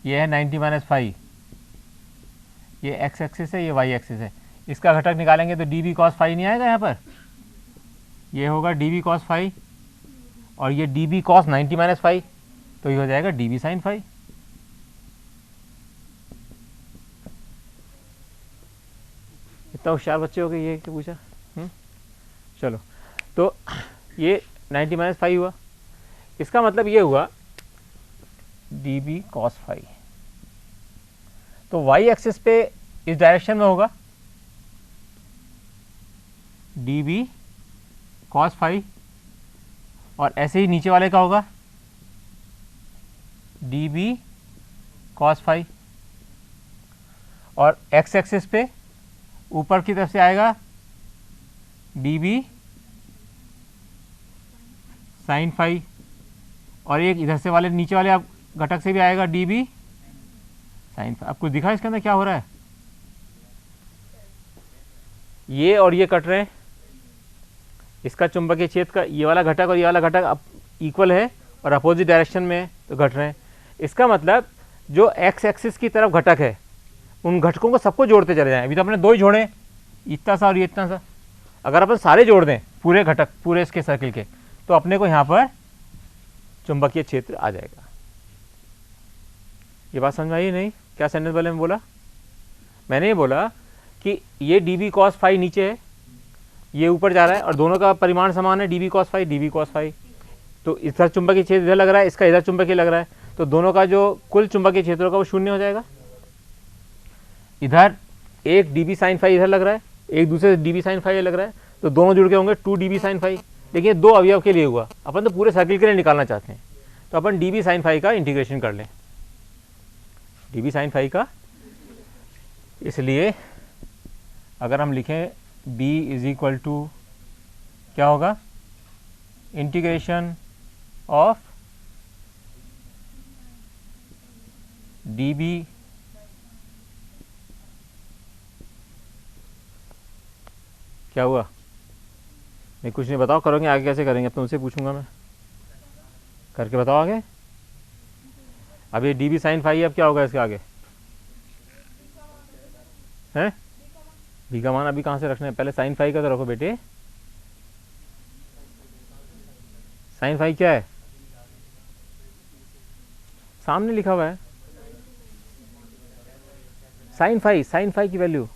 ये है 90 माइनस फाई, ये एक्स एक्सिस है, ये वाई एक्सिस है। इसका घटक निकालेंगे तो डी बी कॉस फाई नहीं आएगा यहाँ पर, ये होगा डी बी कॉस फाई, और ये D B cos 90 minus phi, तो ये हो जाएगा डी बी साइन फाई। इतना होशियार बच्चे हो गए, ये क्या पूछा। चलो, तो ये 90 माइनस फाई हुआ, इसका मतलब ये हुआ डी बी कॉस फाई। तो वाई एक्सिस पे इस डायरेक्शन में होगा डी बी कॉस फाई, और ऐसे ही नीचे वाले का होगा डी बी कॉस फाई, और एक्स एक्सिस पे ऊपर की तरफ से आएगा डी बी साइन फाई, और एक इधर से वाले नीचे वाले घटक से भी आएगा डी बी साइन फाई। आपको दिखा इसके अंदर क्या हो रहा है, ये और ये कट रहे हैं, इसका चुंबकीय क्षेत्र का ये वाला घटक और ये वाला घटक अब इक्वल है और अपोजिट डायरेक्शन में है तो घट रहे हैं। इसका मतलब जो एक्स एक्सिस की तरफ घटक है उन घटकों को सबको जोड़ते चले जाएं। अभी तो अपने दो ही जोड़े, इतना सा और ये इतना सा, अगर अपन सारे जोड़ दें पूरे घटक पूरे इसके सर्किल के, तो अपने को यहाँ पर चुंबकीय क्षेत्र आ जाएगा। ये बात समझ में आई नहीं, क्या सेंटेंस वाले में बोला, मैंने ये बोला कि ये डी बी कॉस फाई नीचे है, ये ऊपर जा रहा है, और दोनों का परिमाण समान है, डी बी कॉस फाई। तो इधर चुंबकीय क्षेत्र इधर लग रहा है, इसका इधर चुंबकीय लग रहा है, तो दोनों का जो कुल चुंबकीय क्षेत्र होगा वो शून्य हो जाएगा। इधर एक डी बी साइन फाई इधर लग रहा है, एक दूसरे डी बी साइन फाई लग रहा है, तो दोनों जुड़ के होंगे 2 डी बी साइन फाई। देखिए दो अवयव के लिए हुआ, अपन तो पूरे सर्किल के लिए निकालना चाहते हैं, तो अपन डी बी साइन फाई का इंटीग्रेशन कर लें, डी बी साइन फाई का। इसलिए अगर हम लिखें b इज इक्वल टू क्या होगा, इंटीग्रेशन ऑफ डी बी क्या हुआ, नहीं कुछ नहीं, बताओ करोगे आगे कैसे करेंगे, अब तुमसे पूछूंगा मैं, करके बताओ आगे। अब ये डी बी साइन फाई, अब क्या होगा इसके आगे हैं, बी का मान अभी कहाँ से रखना है, पहले साइन फाई का तो रखो बेटे। साइन फाई क्या है, सामने लिखा हुआ है साइन फाई की वैल्यू,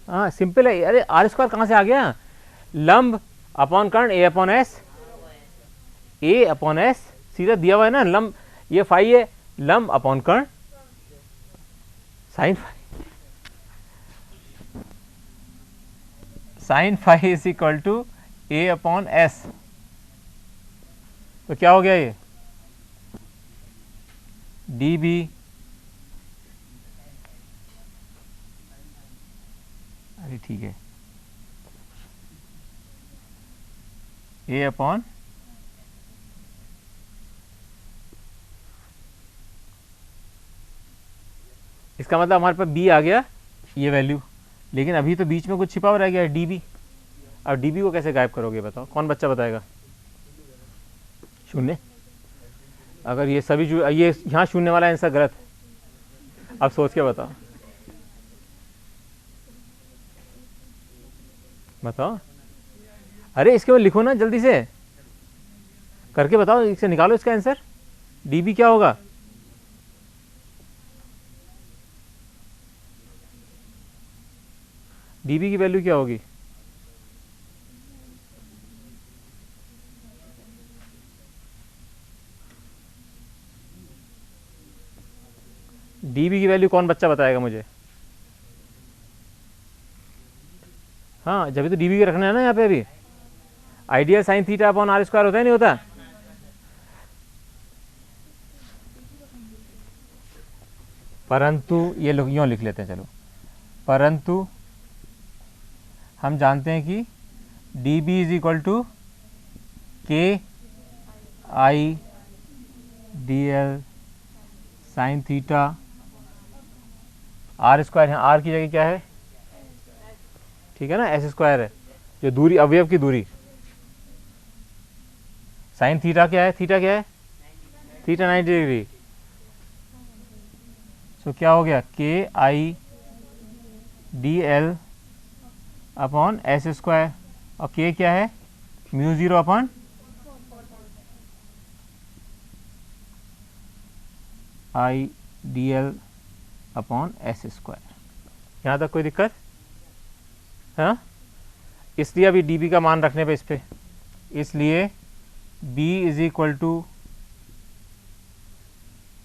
हाँ सिंपल है। अरे आर स्क्वायर कहाँ से आ गया, लंब अपॉन कर्ण ए अपॉन एस, सीधा दिया हुआ है ना लंब, ये फाई है, लंब अपॉन कर्ण sine phi is equal to A upon S. तो क्या हो गया ये डी बी, अरे ठीक है, ए अपॉन इसका मतलब हमारे पास बी आ गया ये वैल्यू, लेकिन अभी तो बीच में कुछ छिपा हुआ रह गया है डी बी, अब डी बी को कैसे गायब करोगे बताओ, कौन बच्चा बताएगा? शून्य। अगर ये सभी ये यहाँ शून्य वाला आंसर गलत है, अब सोच के बताओ बताओ। अरे इसके बाद लिखो ना, जल्दी से करके बताओ, इससे निकालो इसका आंसर। डीबी क्या होगा? डीबी की वैल्यू क्या होगी? डीबी की वैल्यू कौन बच्चा बताएगा मुझे? हाँ, जब भी तो डीबी के रखना है ना यहाँ पे। अभी I D L sine theta upon R square होता है नहीं होता? परंतु ये लोग यूँ लिख लेते हैं, चलो, परंतु हम जानते हैं कि D B is equal to K I D L sine theta R square. यहाँ आर की जगह क्या है? ठीक है ना, एस स्क्वायर है, जो दूरी, अवयव की दूरी। साइन थीटा क्या है? थीटा क्या है? Theta 90 degree. सो क्या हो गया? K I D L upon S square, और के क्या है? Mu zero upon I D L upon S square. यहाँ तक कोई दिक्कत? हाँ, इसलिए अभी डी बी का मान रखने पे इस पे, इसलिए b is equal to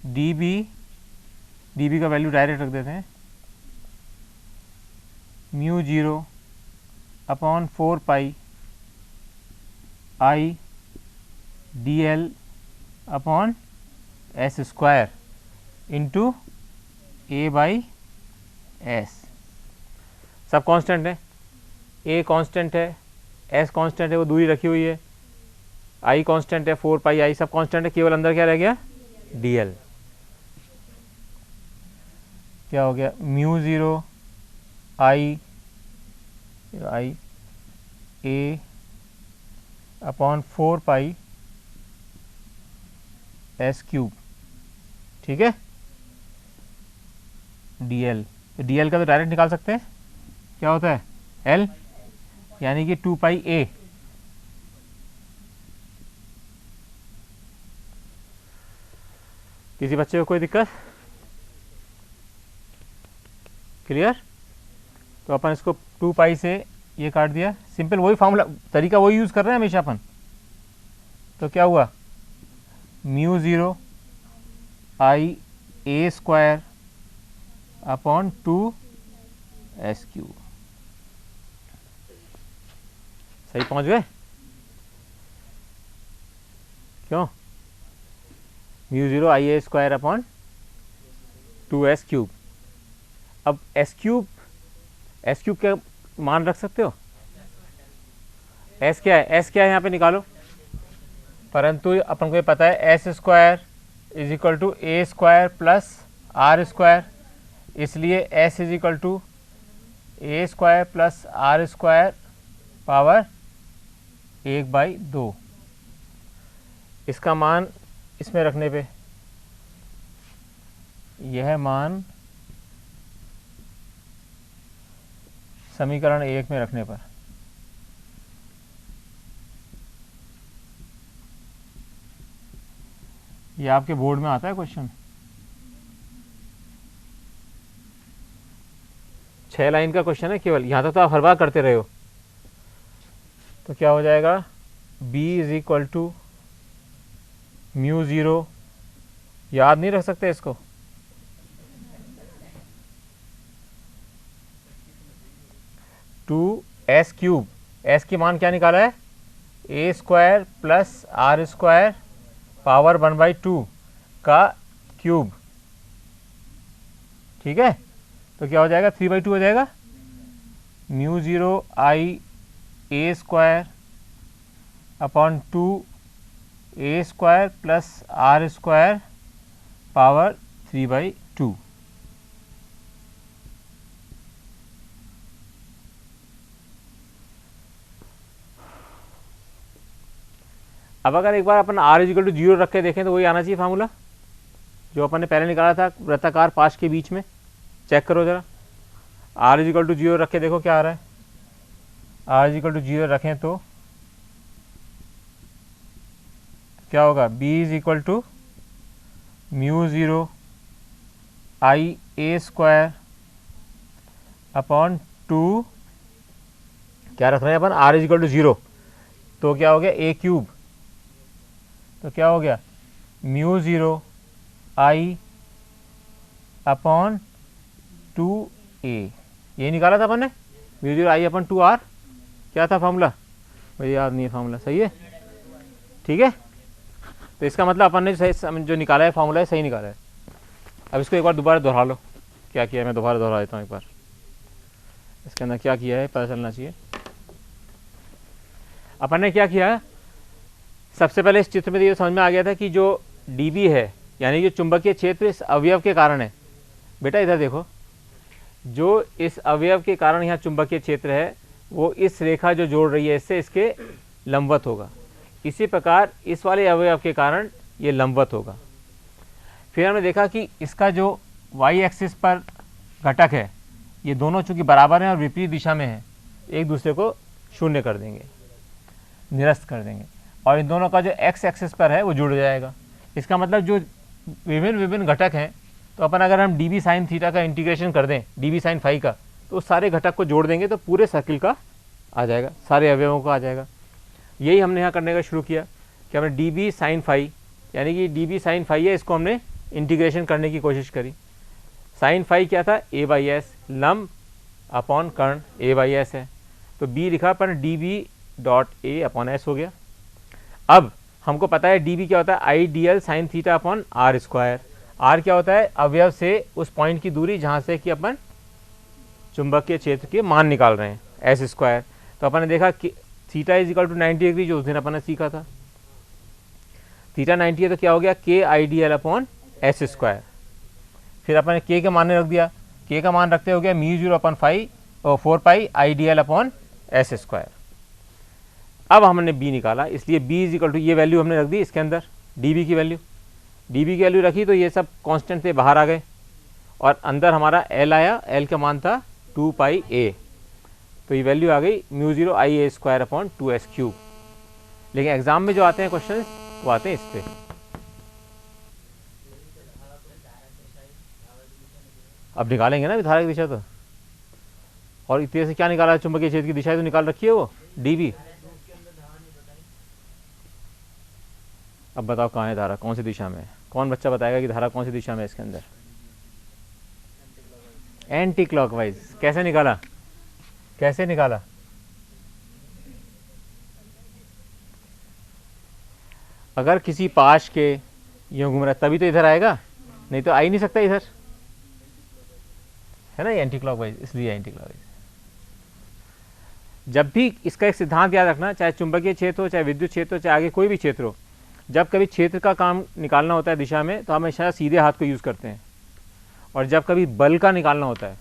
D B का वैल्यू डायरेक्ट रख देते हैं, mu zero upon 4 pi I D L upon S square into A by S. सब कांस्टेंट है, ए कांस्टेंट है, एस कांस्टेंट है, वो दूरी रखी हुई है, आई कांस्टेंट है, 4 पाई आई सब कांस्टेंट है, केवल अंदर क्या रह गया? D L. क्या हो गया? Mu zero I A upon 4 pi S cube. ठीक है, डी एल। तो डी एल का तो डायरेक्ट निकाल सकते हैं, क्या होता है? एल, यानी कि 2 पाई ए। किसी बच्चे को कोई दिक्कत? क्लियर? तो अपन इसको 2 पाई से ये काट दिया, सिंपल वही फॉर्मूला, तरीका वही यूज कर रहे हैं हमेशा अपन। तो क्या हुआ? Mu zero I A square upon 2 S Q. सही पहुंच गए? क्यों? Mu zero I A square upon 2 S cube. अब एस क्यूब क्या मान रख सकते हो? एस क्या है? एस क्या है यहाँ पे निकालो, परंतु अपन को ये पता है S square is equal to A square plus R square, इसलिए S is equal to A square plus R square power 1/2। इसका मान इसमें रखने पे, यह मान समीकरण 1 में रखने पर, यह आपके बोर्ड में आता है क्वेश्चन, 6 लाइन का क्वेश्चन है केवल, यहाँ तक तो आप हर बार करते रहे हो। तो क्या हो जाएगा? b is equal to mu zero, याद नहीं रख सकते इसको, टू एस क्यूब। एस की मान क्या निकाला है? A square plus R square power 1/2 का क्यूब। ठीक है, तो क्या हो जाएगा? 3/2 हो जाएगा। Mu zero I A square upon 2 A square plus R square power 3/2। अब अगर एक बार अपन r इजिकल टू 0 रख के देखें तो वही आना चाहिए फार्मूला जो अपन ने पहले निकाला था वृत्ताकार पाश के बीच में। चेक करो जरा, r इजिकल टू 0 रख के देखो क्या आ रहा है। r इजिकल टू 0 रखें तो क्या होगा, b is equal to mu 0 I A square upon 2, क्या रख रहे हैं अपन, r इजिकल टू 0, तो क्या हो गया a क्यूब, तो क्या हो गया म्यू 0 आई अपॉन 2a, ये निकाला था अपन ने, म्यू 0 आई अपॉन 2r। क्या था फार्मूला, मुझे याद नहीं है फार्मूला, सही है, ठीक है। तो इसका मतलब अपन ने सही जो निकाला है फार्मूला है सही निकाला है। अब इसको एक बार दोबारा दोहरा लो, क्या किया है, मैं दोबारा दोहरा देता हूँ एक बार, इसके अंदर क्या किया है पता चलना चाहिए। अपन ने क्या किया, सबसे पहले इस चित्र में ये समझ में आ गया था कि जो dB है यानी जो चुंबकीय क्षेत्र इस अवयव के कारण है। बेटा इधर देखो, जो इस अवयव के कारण यहाँ चुंबकीय क्षेत्र है वो इस रेखा जो जोड़ रही है इससे इसके लंबवत होगा। इसी प्रकार इस वाले अवयव के कारण ये लंबवत होगा। फिर हमने देखा कि इसका जो y एक्सिस पर घटक है ये दोनों चूंकि बराबर हैं और विपरीत दिशा में है, एक दूसरे को शून्य कर देंगे, निरस्त कर देंगे, और इन दोनों का जो x एक्सिस पर है वो जुड़ जाएगा। इसका मतलब जो विभिन्न घटक हैं, तो अपन अगर हम डी बी साइन थीटा का इंटीग्रेशन कर दें डी बी साइन फाई का, तो उस सारे घटक को जोड़ देंगे तो पूरे सर्किल का आ जाएगा, सारे अवयवों का आ जाएगा। यही हमने यहाँ करने का शुरू किया कि हमने डी बी साइन फाई यानी कि डी बी साइन फाई है, इसको हमने इंटीग्रेशन करने की कोशिश करी। साइन फाई क्या था, ए बाई एस, लंब अपॉन कर्ण ए बाई एस है, तो बी लिखा पर D B dot A upon S हो गया। अब हमको पता है डी बी क्या होता है, I D L sine theta upon R square. R क्या होता है, अवयव से उस पॉइंट की दूरी जहाँ से कि अपन चुंबकीय क्षेत्र के मान निकाल रहे हैं, एस स्क्वायर। तो अपन ने देखा कि theta is equal to 90 degree, जो उस दिन अपन ने सीखा था। थीटा 90 है तो क्या हो गया, K I D L upon S square. फिर अपन ने के का मान रख दिया, के का मान रखते हो गया mu 0 upon 4 pi I D L upon S square. अब हमने बी निकाला, इसलिए बी इज इक्वल टू ये वैल्यू हमने रख दी इसके अंदर, डी बी की वैल्यू, डी बी की वैल्यू रखी तो ये सब कांस्टेंट से बाहर आ गए और अंदर हमारा एल आया, एल का मान था 2 पाई ए, तो ये वैल्यू आ गई mu 0 I A square upon 2s cube. लेकिन एग्जाम में जो आते हैं क्वेश्चन वो आते हैं इस पे। अब निकालेंगे ना धारा की दिशा तो, और इतने से क्या निकाला, चुंबकीय क्षेत्र की दिशा तो निकाल रखी है वो डी बी। अब बताओ कहाँ है धारा, कौन सी दिशा में है, कौन बच्चा बताएगा कि धारा कौन सी दिशा में है इसके अंदर, एंटी क्लॉकवाइज। कैसे निकाला, कैसे निकाला, अगर किसी पाश के यूं घूम रहा है तभी तो इधर आएगा, नहीं तो आ ही नहीं सकता इधर, है ना, एंटी क्लॉकवाइज, इसलिए एंटी क्लॉकवाइज। जब भी इसका एक सिद्धांत याद रखना, चाहे चुंबकीय क्षेत्र हो, चाहे विद्युत क्षेत्र हो, चाहे आगे कोई भी क्षेत्र हो, जब कभी क्षेत्र का काम निकालना होता है दिशा में तो हमेशा सीधे हाथ को यूज़ करते हैं, और जब कभी बल का निकालना होता है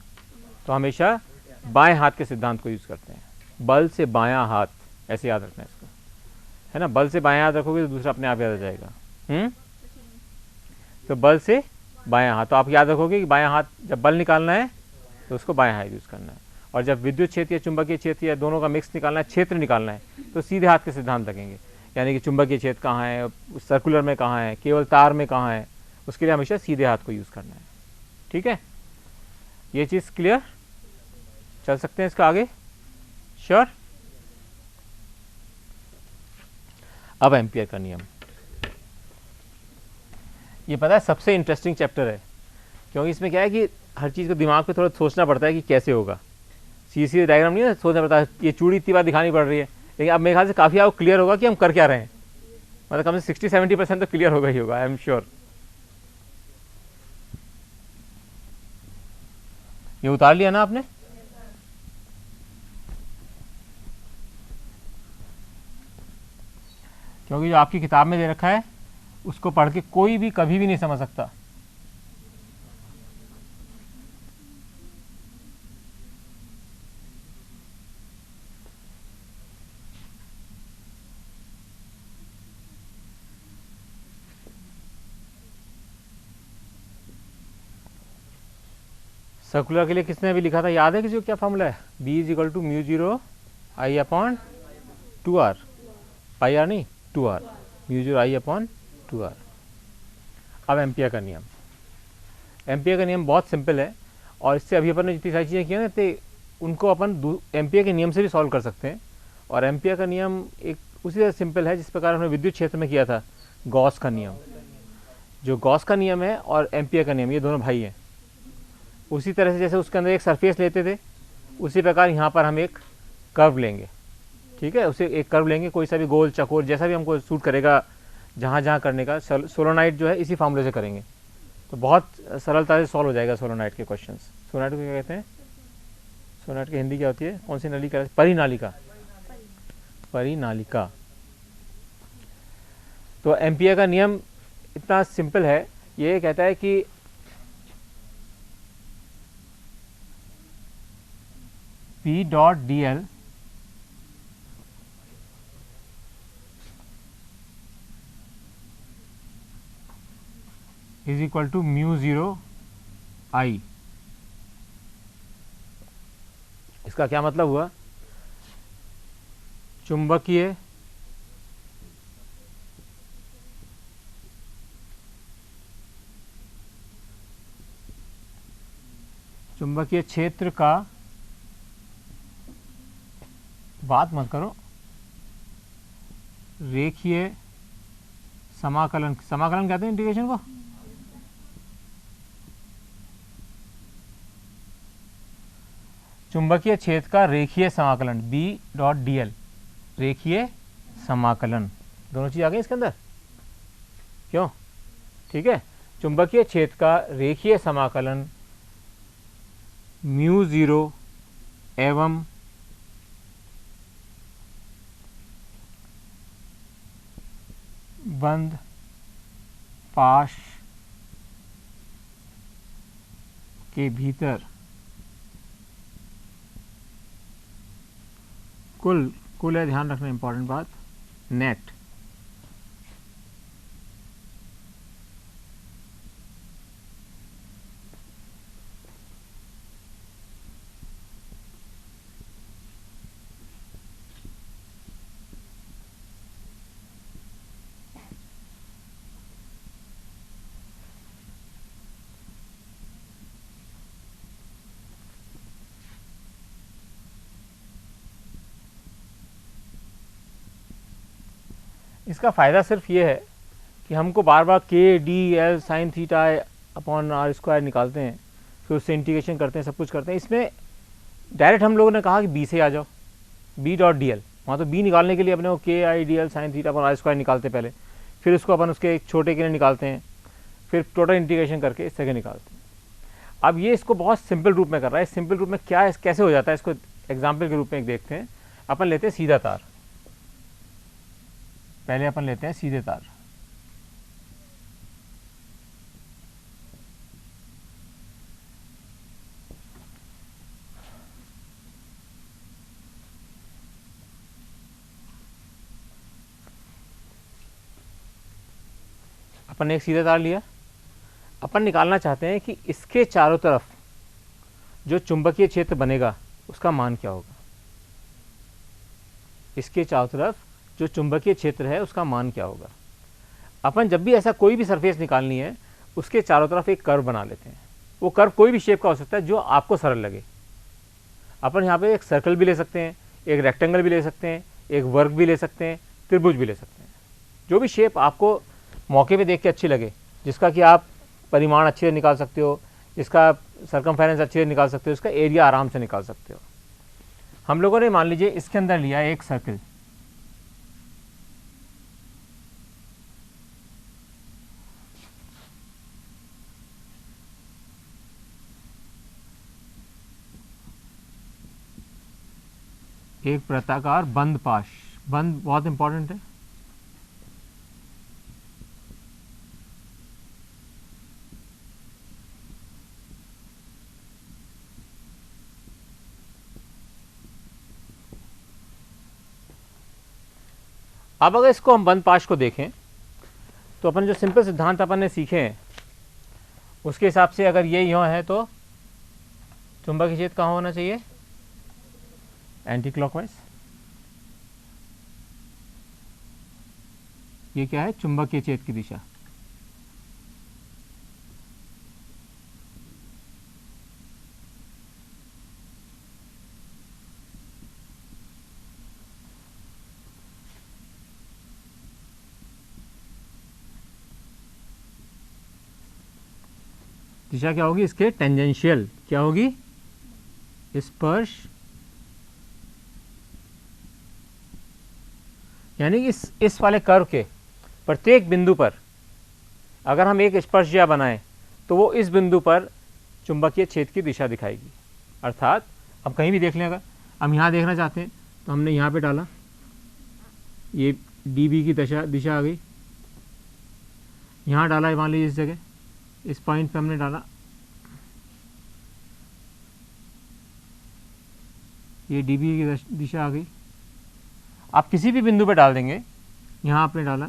तो हमेशा बाएं हाथ के सिद्धांत को यूज़ करते हैं। बल से बायां हाथ, ऐसे याद रखना है इसको, है ना, बल से बायां हाथ रखोगे तो दूसरा अपने आप याद आ जाएगा। तो बल से बायां हाथ, तो आप याद रखोगे कि बायां हाथ जब बल निकालना है तो उसको बायां हाथ यूज़ करना है, और जब विद्युत क्षेत्र या चुंबकीय क्षेत्र या दोनों का मिक्स निकालना है, क्षेत्र निकालना है, तो सीधे हाथ के सिद्धांत लगेंगे। यानी कि चुंबकीय क्षेत्र कहाँ है, सर्कुलर में कहाँ है, केवल तार में कहाँ है, उसके लिए हमेशा सीधे हाथ को यूज़ करना है। ठीक है, ये चीज़ क्लियर, चल सकते हैं इसका आगे, श्योर। अब एम्पियर का नियम, ये पता है सबसे इंटरेस्टिंग चैप्टर है, क्योंकि इसमें क्या है कि हर चीज़ को दिमाग पे थोड़ा सोचना पड़ता है कि कैसे होगा, सीधी सीधी डायग्राम नहीं है, सोचना पड़ता है, ये चूड़ी इतनी बार दिखानी पड़ रही है। लेकिन अब मेरे ख्याल से काफ़ी आपको क्लियर होगा कि हम कर क्या रहे हैं, मतलब कम से 60-70% तो क्लियर होगा ही होगा, आई एम श्योर। ये उतार लिया ना आपने, क्योंकि जो आपकी किताब में दे रखा है उसको पढ़ के कोई भी कभी भी नहीं समझ सकता। सर्कुलर के लिए किसने भी लिखा था, याद है किसी को क्या फॉर्मूला है? B is equal to mu zero I upon 2r, pi R नहीं 2r, mu zero I upon 2r। अब एम्पियर का नियम, एम्पियर का नियम बहुत सिंपल है, और इससे अभी अपन ने जितनी सारी चीज़ें की हैं ना तो उनको अपन एम्पियर के नियम से भी सॉल्व कर सकते हैं। और एम्पियर का नियम एक उसी तरह सिंपल है जिस प्रकार हमने विद्युत क्षेत्र में किया था, गॉस का नियम। जो गॉस का नियम है और एम्पियर का नियम, ये दोनों भाई हैं। उसी तरह से जैसे उसके अंदर एक सरफेस लेते थे, उसी प्रकार यहाँ पर हम एक कर्व लेंगे, ठीक है। उसे एक कर्व लेंगे, कोई सा भी गोल चकोर जैसा भी हमको सूट करेगा, जहाँ जहाँ करने का। सोलोनाइट जो है इसी फार्मूले से करेंगे, तो बहुत सरलता से सॉल्व हो जाएगा सोलोनाइट के क्वेश्चंस। सोलोनाइट को क्या कहते हैं? सोलोनाइट की हिंदी क्या होती है? कौन सी नलिका? परिनालिका, परिनालिका। तो एम्पियर का नियम इतना सिंपल है, ये कहता है कि P dot D L is equal to mu zero I. इसका क्या मतलब हुआ? चुंबकीय क्षेत्र का, बात मत करो, रेखीय समाकलन, समाकलन कहते हैं इंटीग्रेशन को, चुंबकीय क्षेत्र का रेखीय समाकलन, B डॉट डी एल, रेखीय समाकलन। दोनों चीज आ गई इसके अंदर, क्यों? ठीक है। चुंबकीय क्षेत्र का रेखीय समाकलन म्यू जीरो एवं बंद पाश के भीतर कुल है, ध्यान रखना इंपॉर्टेंट बात, नेट इसका फ़ायदा सिर्फ ये है कि हमको बार बार के D L sine theta upon R square निकालते हैं, फिर उससे इंटीग्रेशन करते हैं, सब कुछ करते हैं। इसमें डायरेक्ट हम लोगों ने कहा कि बी से आ जाओ, बी डॉट डी एल। वहाँ तो बी निकालने के लिए अपने को के I D L sine theta upon R square निकालते पहले, फिर उसको अपन उसके एक छोटे के लिए निकालते हैं, फिर टोटल इंटीग्रेशन करके इस तरह निकालते हैं। अब ये इसको बहुत सिंपल रूप में कर रहा है। सिंपल रूप में क्या कैसे हो जाता है, इसको एग्जाम्पल के रूप में एक देखते हैं। अपन लेते हैं सीधा तार, पहले अपन लेते हैं सीधे तार। अपन ने एक सीधा तार लिया, अपन निकालना चाहते हैं कि इसके चारों तरफ जो चुंबकीय क्षेत्र बनेगा उसका मान क्या होगा। इसके चारों तरफ जो चुंबकीय क्षेत्र है उसका मान क्या होगा। अपन जब भी ऐसा कोई भी सरफेस निकालनी है, उसके चारों तरफ एक कर्व बना लेते हैं। वो कर्व कोई भी शेप का हो सकता है जो आपको सरल लगे। अपन यहाँ पे एक सर्कल भी ले सकते हैं, एक रेक्टेंगल भी ले सकते हैं, एक वर्ग भी ले सकते हैं, त्रिभुज भी ले सकते हैं। जो भी शेप आपको मौके पे देख के अच्छी लगे, जिसका कि आप परिमाण अच्छे से निकाल सकते हो, जिसका सर्कमफेरेंस अच्छे से निकाल सकते हो, इसका एरिया आराम से निकाल सकते हो। हम लोगों ने मान लीजिए इसके अंदर लिया एक सर्कल, एक वृत्ताकार बंद पाश। बंद बहुत इंपॉर्टेंट है। अब अगर इसको हम बंद पाश को देखें तो अपन जो सिंपल सिद्धांत अपन ने सीखे हैं उसके हिसाब से अगर ये यूँ है तो चुंबकीय छेद कहाँ होना चाहिए? Anti clockwise. ये क्या है? चुंबकीय छेद की दिशा। दिशा क्या होगी इसके? टेंजेंशियल। क्या होगी? स्पर्श, यानी कि इस वाले कर्व के प्रत्येक बिंदु पर अगर हम एक स्पर्शज्या बनाएं तो वो इस बिंदु पर चुंबकीय छेद की दिशा दिखाएगी। अर्थात अब कहीं भी देख लें, अगर हम यहाँ देखना चाहते हैं तो हमने यहाँ पे डाला, ये dB की दिशा आ गई। यहाँ डाला, मान लीजिए इस जगह, इस पॉइंट पे हमने डाला, ये dB की दिशा आ गई। आप किसी भी बिंदु पे डाल देंगे, यहाँ आपने डाला,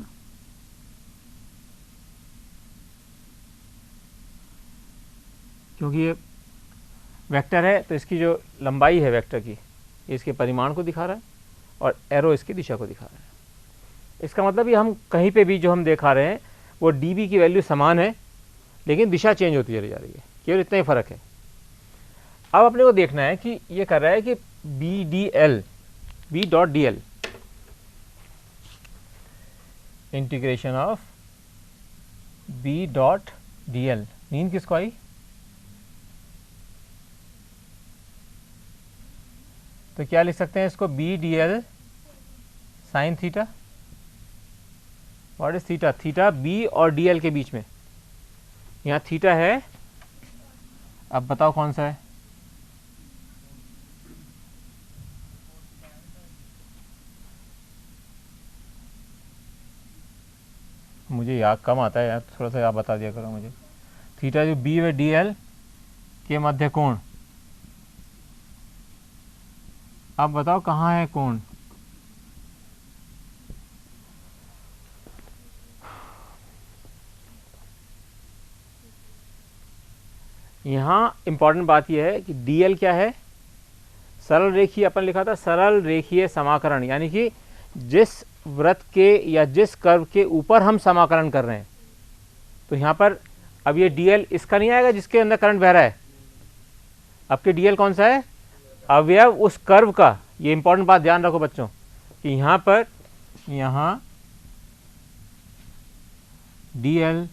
क्योंकि ये वेक्टर है तो इसकी जो लंबाई है वेक्टर की, इसके परिमाण को दिखा रहा है और एरो इसकी दिशा को दिखा रहा है। इसका मतलब ये हम कहीं पे भी जो हम दिखा रहे हैं वो dB की वैल्यू समान है, लेकिन दिशा चेंज होती चली जा रही है, केवल इतना ही फर्क है। अब अपने को देखना है कि ये कर रहा है कि B dot dl integration of B dot dl, नींद किसको आई? तो क्या लिख सकते हैं इसको? B dl sine theta. What is theta? Theta B और dl के बीच में, यहाँ थीटा है। अब बताओ कौन सा है? मुझे याद कम आता है यार, थोड़ा सा आप बता दिया करो मुझे। थीटा जो B व dl के मध्य कोण, आप बताओ कहाँ है कोण? यहाँ इंपॉर्टेंट बात यह है कि dl क्या है? सरल रेखीय, अपन लिखा था सरल रेखीय समाकरण, यानी कि जिस वृत्त के या जिस कर्व के ऊपर हम समाकलन कर रहे हैं। तो यहाँ पर अब ये dl इसका नहीं आएगा जिसके अंदर करंट बह रहा है। आपके dl कौन सा है? अवयव उस कर्व का। ये इंपॉर्टेंट बात ध्यान रखो बच्चों कि यहाँ पर यहाँ dl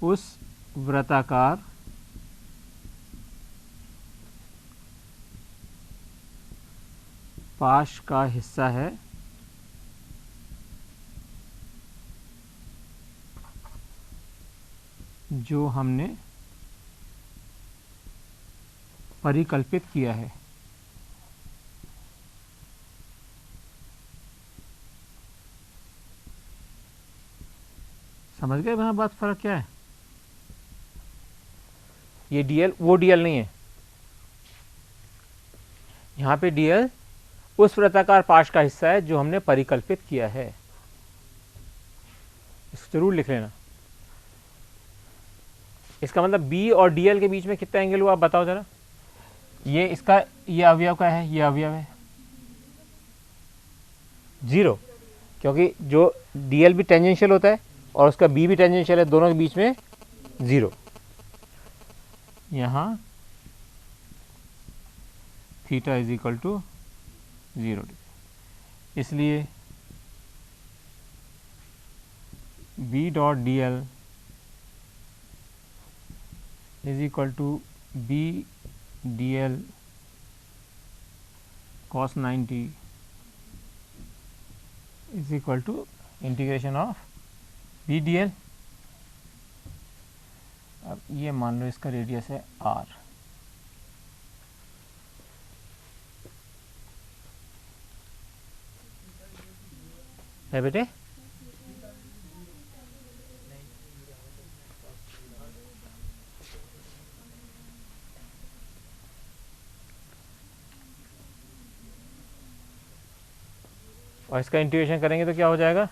उस वृत्ताकार पाश का हिस्सा है जो हमने परिकल्पित किया है। समझ गए वहां बात? फर्क क्या है? ये dl वो dl नहीं है, यहाँ पे dl उस वृत्ताकार पाश का हिस्सा है जो हमने परिकल्पित किया है। इसको जरूर लिख लेना। इसका मतलब B और dl के बीच में कितना एंगल हुआ आप बताओ जरा। ये इसका, ये अवयव का है, ये अवयव है 0, क्योंकि जो dl भी टेंजेंशियल होता है और उसका B भी टेंजेंशियल है, दोनों के बीच में 0। यहाँ थीटा इज इक्वल टू 0, इसलिए B dot dl is equal to B dl cos 90 is equal to integration of B dl। अब ये मान लो इसका रेडियस है r। है बेटे? और इसका इंटीग्रेशन करेंगे तो क्या हो जाएगा?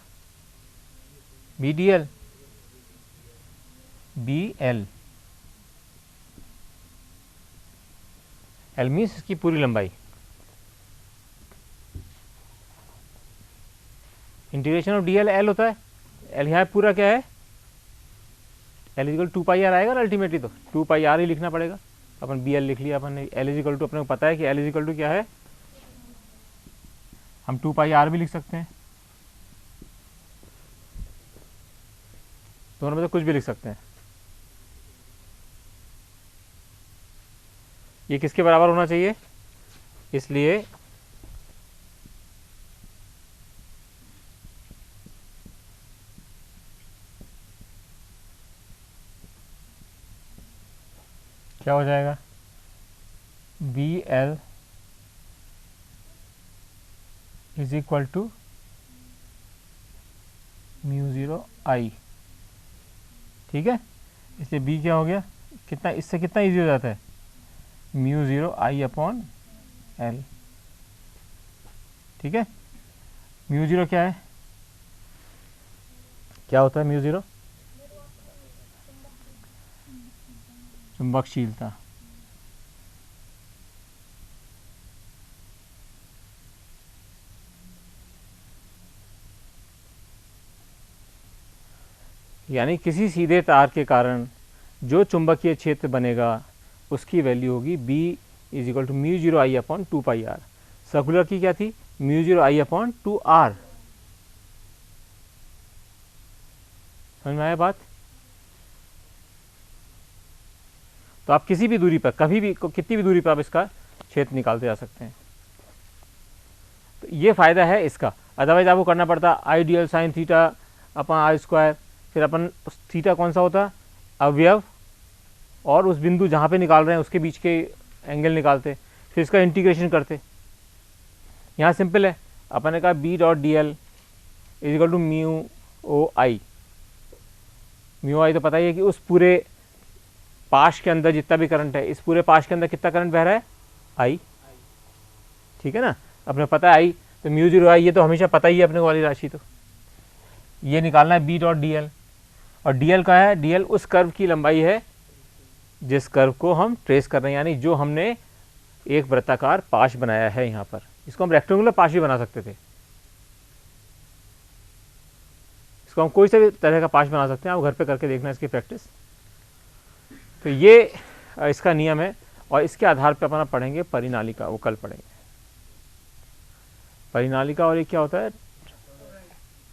B dl B L, L means इसकी पूरी लंबाई, integration of D L L होता है, एल यहाँ पूरा क्या है, एल इजिकल 2πr आएगा ना अल्टीमेटली, तो 2πr ही लिखना पड़ेगा, अपन बी एल लिख लिया अपन ने, एल इजिकल टू अपने को पता है कि एल इजिकल टू क्या है, हम 2πr भी लिख सकते हैं, दोनों में से कुछ भी लिख सकते हैं। ये किसके बराबर होना चाहिए, इसलिए क्या हो जाएगा, B L is equal to mu 0 I, ठीक है। इसलिए बी क्या हो गया, कितना, इससे कितना इजी हो जाता है, म्यू 0 आई अपॉन एल, ठीक है। म्यू 0 क्या है, क्या होता है म्यू 0, चुंबकशीलता, यानी किसी सीधे तार के कारण जो चुंबकीय क्षेत्र बनेगा उसकी वैल्यू होगी B is equal to mu 0 I upon 2πr। Circular की क्या थी, म्यू 0 आई अपॉन 2r। समझ में आया बात। तो आप किसी भी दूरी पर, कभी भी, कितनी भी दूरी पर आप इसका क्षेत्र निकालते जा सकते हैं। तो ये फायदा है इसका, अदरवाइज आपको करना पड़ता I D L sine theta upon R square, फिर अपन थीटा कौन सा होता, अवयव और उस बिंदु जहाँ पे निकाल रहे हैं उसके बीच के एंगल निकालते, फिर इसका इंटीग्रेशन करते। यहाँ सिंपल है, अपन ने कहा B dot D L is equal to mu O I. Mu I तो पता ही है कि उस पूरे पाश के अंदर जितना भी करंट है, इस पूरे पाश के अंदर कितना करंट बह रहा है, आई, ठीक है ना, अपने पता है आई, तो म्यू 0 आई, ये तो हमेशा पता ही है अपने को वाली राशि। तो ये निकालना है बी डॉट डी एल, और डी एल का है, डी एल उस कर्व की लंबाई है जिस कर्व को हम ट्रेस कर रहे हैं, यानी जो हमने एक वृत्ताकार पाश बनाया है यहाँ पर, इसको हम रेक्टेंगुलर पाश भी बना सकते थे, इसको हम कोई सा भी तरह का पाश बना सकते हैं, आप घर पे करके देखना इसकी प्रैक्टिस। तो ये इसका नियम है, और इसके आधार पर अपना पढ़ेंगे परिनालिका, वो कल पढ़ेंगे परिनालिका। और ये क्या होता है,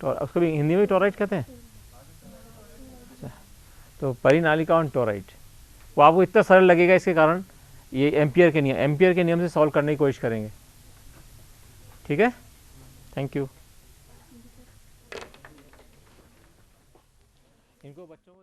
उसको भी हिंदी में टोराइड कहते हैं। तो परिनालिका और टोराइड, वो आपको इतना सरल लगेगा, इसके कारण ये एम्पियर के नियम से सॉल्व करने की कोशिश करेंगे, ठीक है। Thank you. इनको बच्चों को